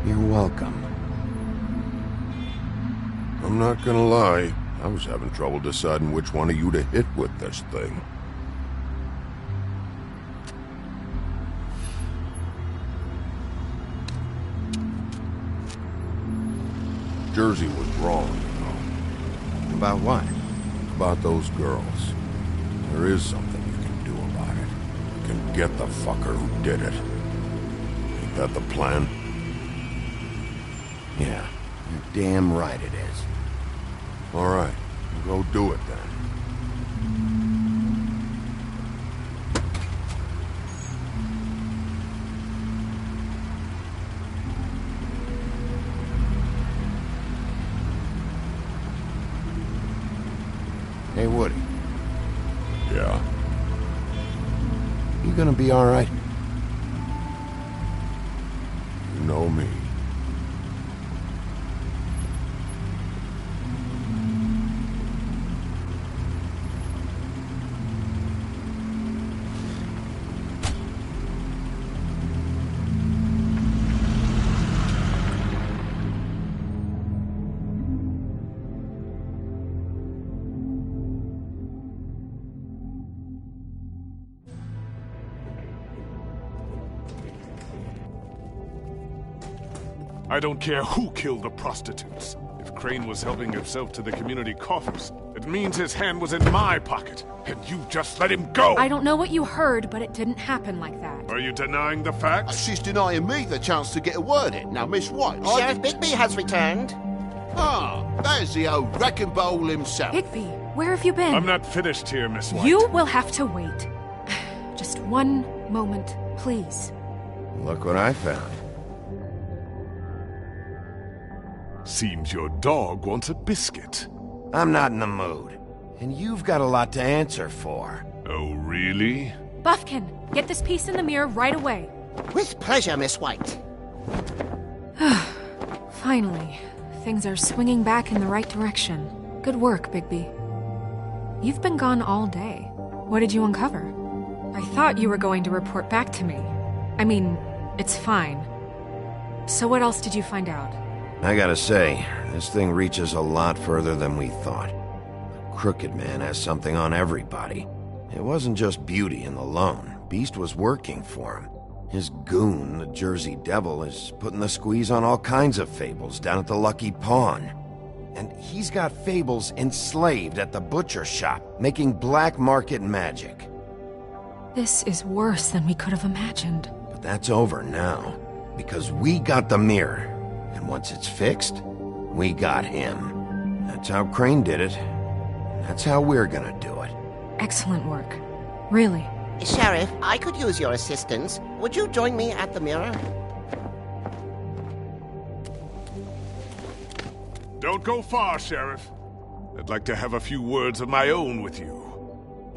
You're welcome. I'm not gonna lie. I was having trouble deciding which one of you to hit with this thing. Jersey was wrong, you know. About what? About those girls. There is something you can do about it. You can get the fucker who did it. Ain't that the plan? Yeah, you're damn right it is. All right, go do it then. Hey, Woody. Yeah? You gonna be all right? You know me. I don't care who killed the prostitutes. If if Crane was helping himself to the community coffers, it means his hand was in my pocket, and you just let him go! I don't know what you heard, but it didn't happen like that. Are you denying the facts? She's denying me the chance to get a word in. Now, Miss White... Sheriff Bigby has returned. Ah, there's the old wrecking bowl himself. Bigby, where have you been? I'm not finished here, Miss White. You will have to wait. Just one moment, please. Look what I found. Seems your dog wants a biscuit. I'm not in the mood. And you've got a lot to answer for. Oh, really? Buffkin, get this piece in the mirror right away. With pleasure, Miss White. Finally, things are swinging back in the right direction. Good work, Bigby. You've been gone all day. What did you uncover? I thought you were going to report back to me. I mean, it's fine. So what else did you find out? I gotta say, this thing reaches a lot further than we thought. The Crooked Man has something on everybody. It wasn't just Beauty and the Lone. Beast was working for him. His goon, the Jersey Devil, is putting the squeeze on all kinds of fables down at the Lucky Pawn. And he's got fables enslaved at the butcher shop, making black market magic. This is worse than we could have imagined. But that's over now, because we got the mirror. And once it's fixed, we got him. That's how Crane did it. That's how we're gonna do it. Excellent work. Really. Sheriff, I could use your assistance. Would you join me at the mirror? Don't go far, Sheriff. I'd like to have a few words of my own with you.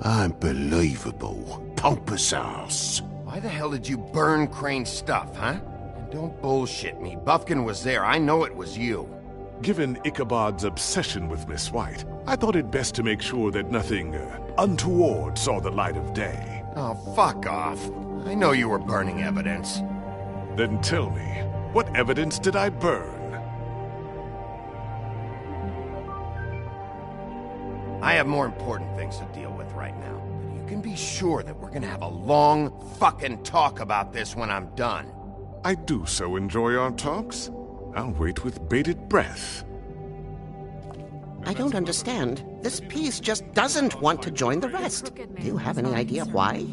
Unbelievable. Pompous ass. Why the hell did you burn Crane's stuff, huh? And don't bullshit me. Buffkin was there. I know it was you. Given Ichabod's obsession with Miss White, I thought it best to make sure that nothing untoward saw the light of day. Oh, fuck off. I know you were burning evidence. Then tell me, what evidence did I burn? I have more important things to deal with right now. But you can be sure that we're gonna have a long fucking talk about this when I'm done. I do so enjoy our talks. I'll wait with bated breath. I don't understand. This piece just doesn't want to join the rest. Do you have any idea why?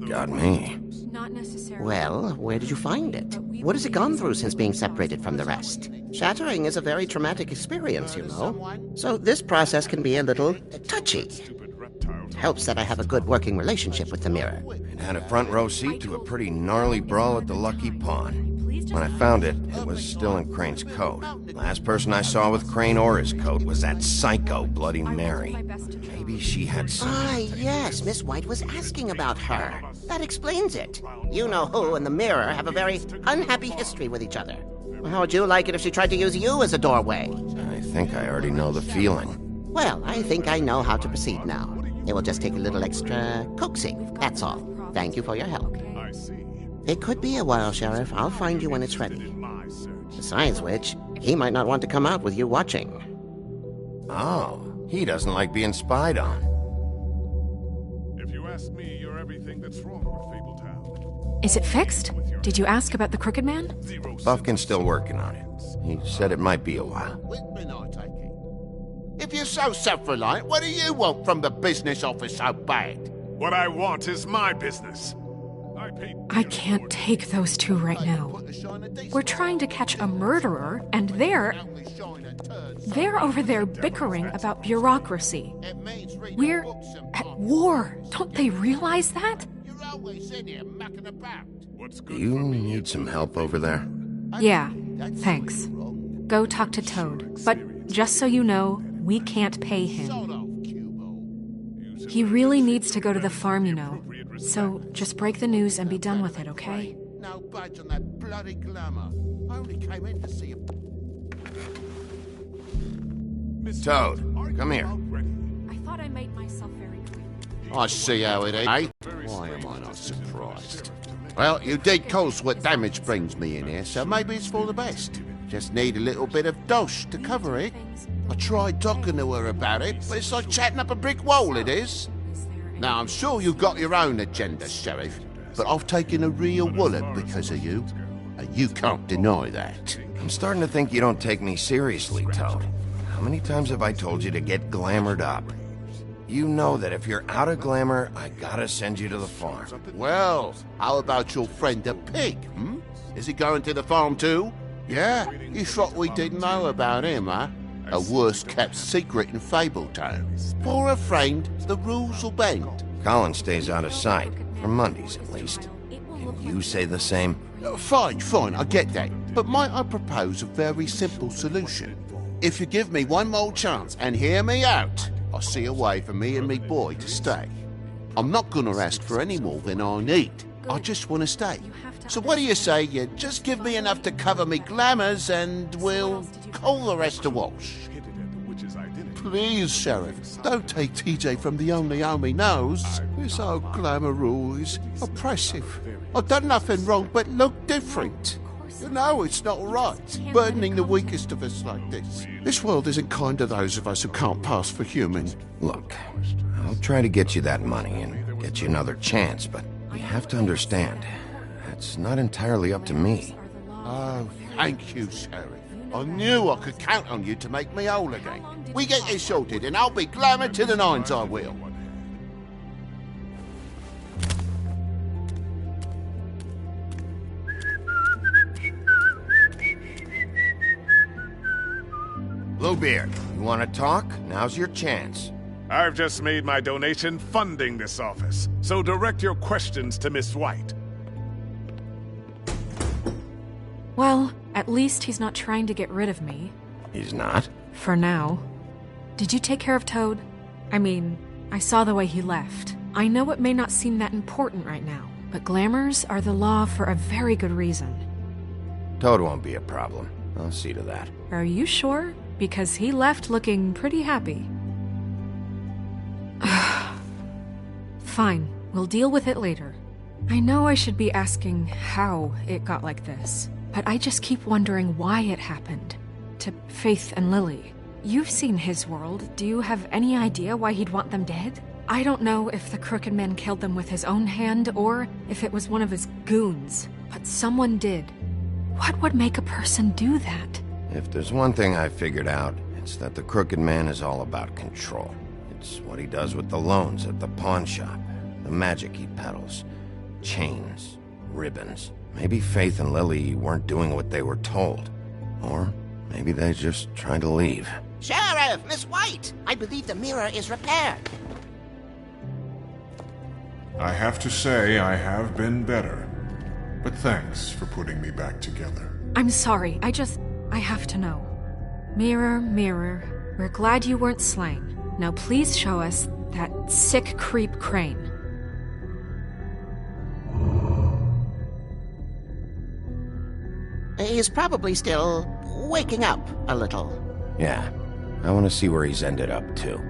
Got me. Not necessarily. Well, where did you find it? What has it gone through since being separated from the rest? Shattering is a very traumatic experience, you know. So this process can be a little touchy. Helps that I have a good working relationship with the mirror. It had a front row seat to a pretty gnarly brawl at the Lucky Pawn. When I found it, it was still in Crane's coat. Last person I saw with Crane or his coat was that psycho Bloody Mary. Maybe she had some... Ah, yes, Miss White was asking about her. That explains it. You know who and the mirror have a very unhappy history with each other. How would you like it if she tried to use you as a doorway? I think I already know the feeling. Well, I think I know how to proceed now. It will just take a little extra coaxing, that's all. Thank you for your help. It could be a while, Sheriff. I'll find you when it's ready. Besides which, he might not want to come out with you watching. Oh, he doesn't like being spied on. If you ask me, you're everything that's wrong with Fabletown. Is it fixed? Did you ask about the Crooked Man? Buffkin's still working on it. He said it might be a while. If you're so self-reliant, what do you want from the business office so bad? What I want is my business. I can't take those two right now. We're trying to catch a murderer, and they're over there bickering about bureaucracy. We're at war. Don't they realize that? You need some help over there? Yeah, thanks. Go talk to Toad. But just so you know, we can't pay him. He really needs to go to the farm, you know. So just break the news and be done with it, okay? No budge on that bloody glamour. I only came in to see Toad, come here. I thought I made myself very clear. I see how it is, eh? Why am I not surprised? Well, you did cause what damage brings me in here, so maybe it's for the best. Just need a little bit of dosh to cover it. I tried talking to her about it, but it's like chatting up a brick wall, it is. Now, I'm sure you've got your own agenda, Sheriff, but I've taken a real wallop because of you, and you can't deny that. I'm starting to think you don't take me seriously, Toad. How many times have I told you to get glamored up? You know that if you're out of glamour, I gotta send you to the farm. Well, how about your friend the pig, hmm? Is he going to the farm too? Yeah, you thought we didn't know about him, huh? A worst-kept secret in Fabletown. For a friend, the rules will bend. Colin stays out of sight, for Mondays at least. Can you say the same? Fine, I get that. But might I propose a very simple solution? If you give me one more chance and hear me out, I'll see a way for me and me boy to stay. I'm not gonna ask for any more than I need. I just want to stay. So what do you say you just give me enough to cover me glamours and we'll call the rest a wash? Please, Sheriff, don't take TJ from the only home he knows. This old glamour rule is oppressive. I've done nothing wrong but look different. You know it's not right, burdening the weakest of us like this. This world isn't kind to those of us who can't pass for human. Look, I'll try to get you that money and get you another chance, but you have to understand, it's not entirely up to me. Oh, thank you, Sheriff. I knew I could count on you to make me whole again. We get this sorted and I'll be glamour to the nines, I will. Bluebeard, you want to talk? Now's your chance. I've just made my donation funding this office, so direct your questions to Miss White. Well, at least he's not trying to get rid of me. He's not? For now. Did you take care of Toad? I mean, I saw the way he left. I know it may not seem that important right now, but glamours are the law for a very good reason. Toad won't be a problem. I'll see to that. Are you sure? Because he left looking pretty happy. Fine, we'll deal with it later. I know I should be asking how it got like this, but I just keep wondering why it happened. To Faith and Lily. You've seen his world. Do you have any idea why he'd want them dead? I don't know if the Crooked Man killed them with his own hand or if it was one of his goons, but someone did. What would make a person do that? If there's one thing I figured out, it's that the Crooked Man is all about control. It's what he does with the loans at the pawn shop, the magic he peddles, chains, ribbons. Maybe Faith and Lily weren't doing what they were told. Or maybe they just tried to leave. Sheriff, Miss White! I believe the mirror is repaired. I have to say I have been better. But thanks for putting me back together. I'm sorry, I have to know. Mirror, mirror, we're glad you weren't slain. Now please show us that sick creep Crane. He's probably still waking up a little. Yeah, I want to see where he's ended up, too.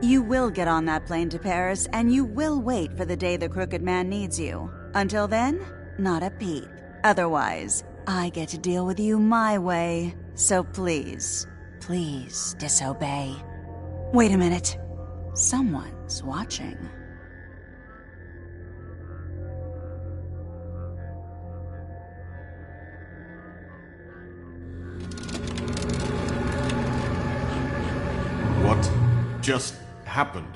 You will get on that plane to Paris, and you will wait for the day the Crooked Man needs you. Until then, not a peep. Otherwise, I get to deal with you my way. So please, please disobey. Wait a minute. Someone's watching. What just happened?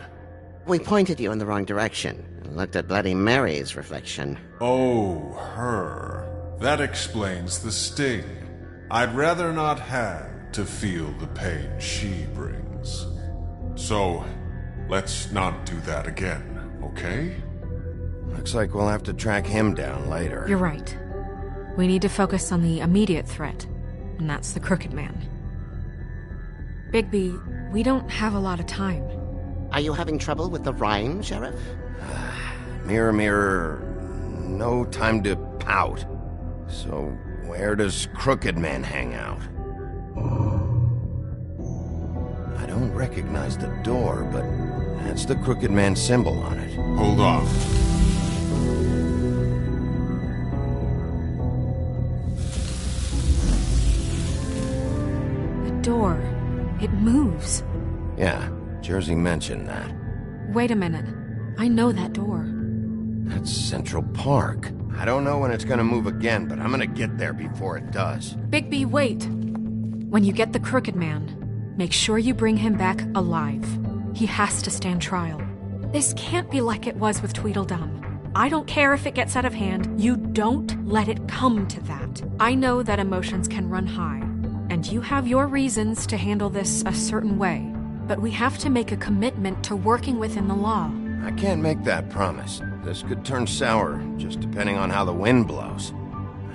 We pointed you in the wrong direction and looked at Bloody Mary's reflection. Oh, her. That explains the sting. I'd rather not have to feel the pain she brings. So, let's not do that again, okay? Looks like we'll have to track him down later. You're right. We need to focus on the immediate threat, and that's the Crooked Man. Bigby, we don't have a lot of time. Are you having trouble with the rhyme, Sheriff? Mirror, mirror, no time to pout. So, where does Crooked Man hang out? I don't recognize the door, but that's the Crooked Man symbol on it. Hold on. The door. It moves. Yeah, Jersey mentioned that. Wait a minute. I know that door. That's Central Park. I don't know when it's gonna move again, but I'm gonna get there before it does. Bigby, wait. When you get the Crooked Man, make sure you bring him back alive. He has to stand trial. This can't be like it was with Tweedledum. I don't care if it gets out of hand. You don't let it come to that. I know that emotions can run high, and you have your reasons to handle this a certain way. But we have to make a commitment to working within the law. I can't make that promise. This could turn sour, just depending on how the wind blows.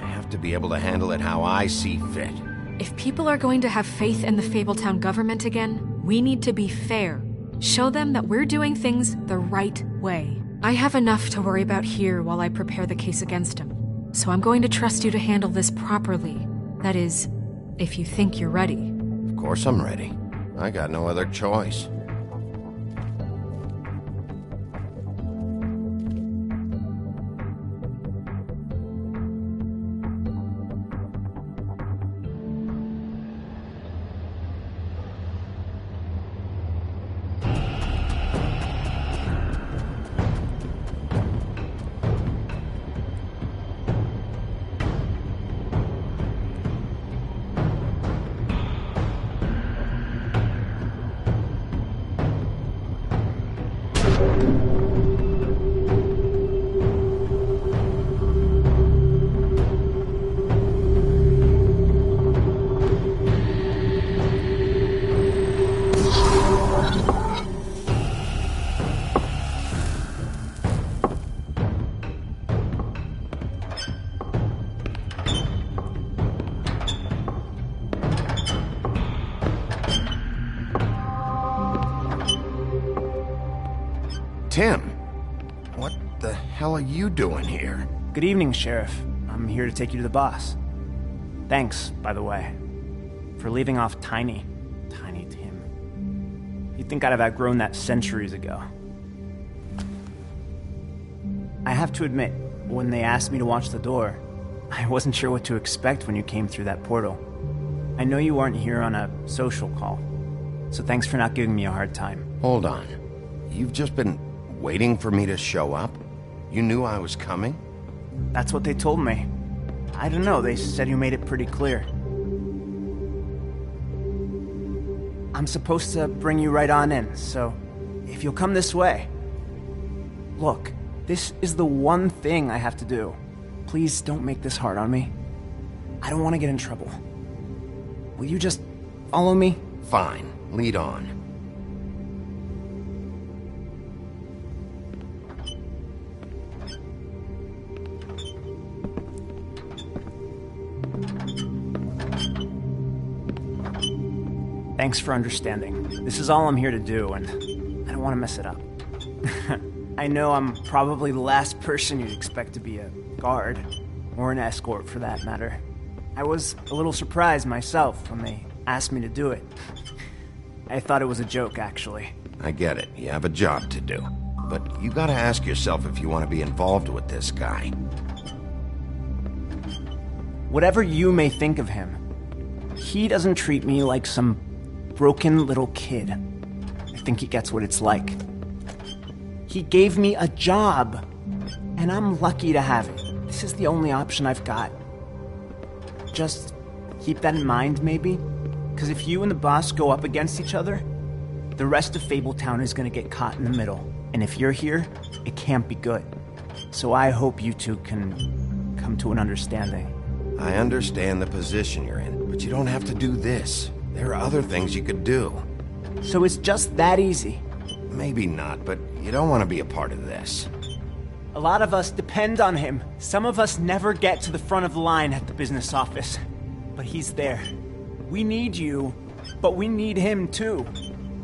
I have to be able to handle it how I see fit. If people are going to have faith in the Fabletown government again, we need to be fair. Show them that we're doing things the right way. I have enough to worry about here while I prepare the case against him. So I'm going to trust you to handle this properly. That is, if you think you're ready. Of course I'm ready. I got no other choice. Tim, what the hell are you doing here? Good evening, Sheriff. I'm here to take you to the boss. Thanks, by the way, for leaving off Tiny. Tiny Tim. You'd think I'd have outgrown that centuries ago. I have to admit, when they asked me to watch the door, I wasn't sure what to expect when you came through that portal. I know you aren't here on a social call, so thanks for not giving me a hard time. Hold on. You've just been waiting for me to show up? You knew I was coming? That's what they told me. I don't know, they said you made it pretty clear. I'm supposed to bring you right on in, so if you'll come this way. Look, this is the one thing I have to do. Please don't make this hard on me. I don't want to get in trouble. Will you just follow me? Fine, lead on. Thanks for understanding. This is all I'm here to do, and I don't want to mess it up. I know I'm probably the last person you'd expect to be a guard, or an escort for that matter. I was a little surprised myself when they asked me to do it. I thought it was a joke, actually. I get it. You have a job to do. But you gotta ask yourself if you want to be involved with this guy. Whatever you may think of him, he doesn't treat me like some broken little kid. I think he gets what it's like. He gave me a job, and I'm lucky to have it. This is the only option I've got. Just keep that in mind, maybe? Because if you and the boss go up against each other, the rest of Fabletown is going to get caught in the middle. And if you're here, it can't be good. So I hope you two can come to an understanding. I understand the position you're in, but you don't have to do this. There are other things you could do. So it's just that easy? Maybe not, but you don't want to be a part of this. A lot of us depend on him. Some of us never get to the front of the line at the business office. But he's there. We need you, but we need him too.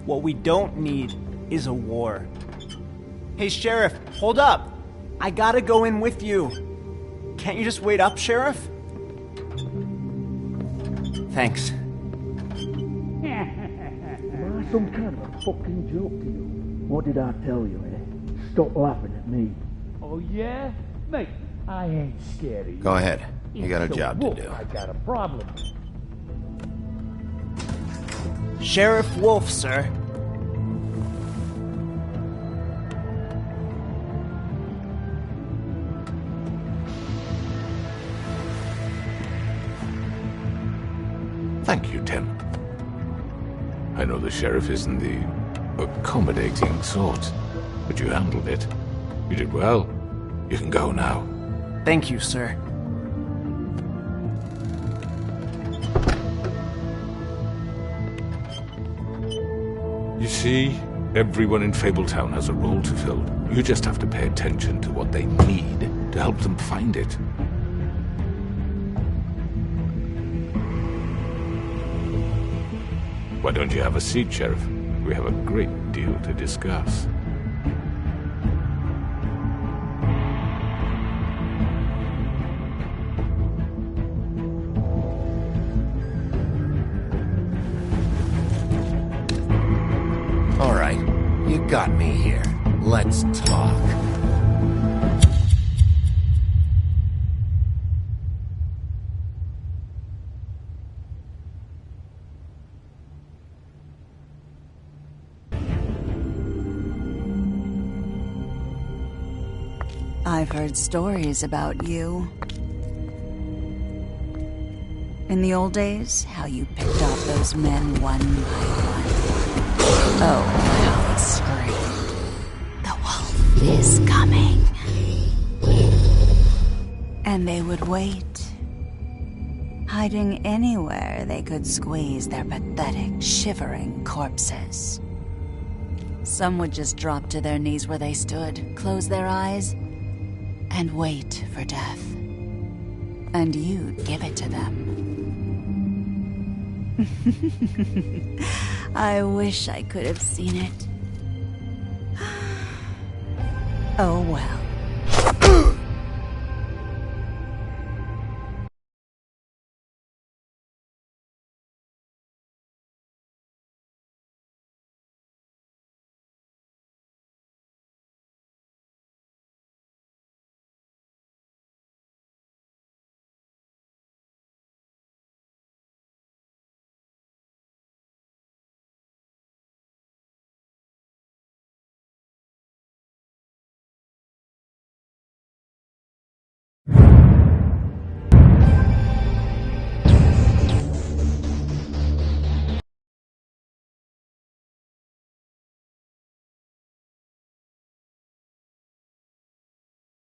What we don't need is a war. Hey, Sheriff, hold up. I gotta go in with you. Can't you just wait up, Sheriff? Thanks. Am I some kind of a fucking joke to you? What did I tell you, eh? Stop laughing at me. Oh, yeah? Mate, I ain't scared of you. Go ahead. You got a job to do. I got a problem. Sheriff Wolf, sir. Thank you, Tim. I know the sheriff isn't the accommodating sort, but you handled it. You did well. You can go now. Thank you, sir. You see, everyone in Fabletown has a role to fill. You just have to pay attention to what they need to help them find it. Why don't you have a seat, Sheriff? We have a great deal to discuss. All right, you got me here. Let's talk. I've heard stories about you. In the old days, how you picked off those men one by one. Oh, how they screamed. The wolf is coming. And they would wait, hiding anywhere they could squeeze their pathetic, shivering corpses. Some would just drop to their knees where they stood, close their eyes, and wait for death. And you'd give it to them. I wish I could have seen it. Oh well.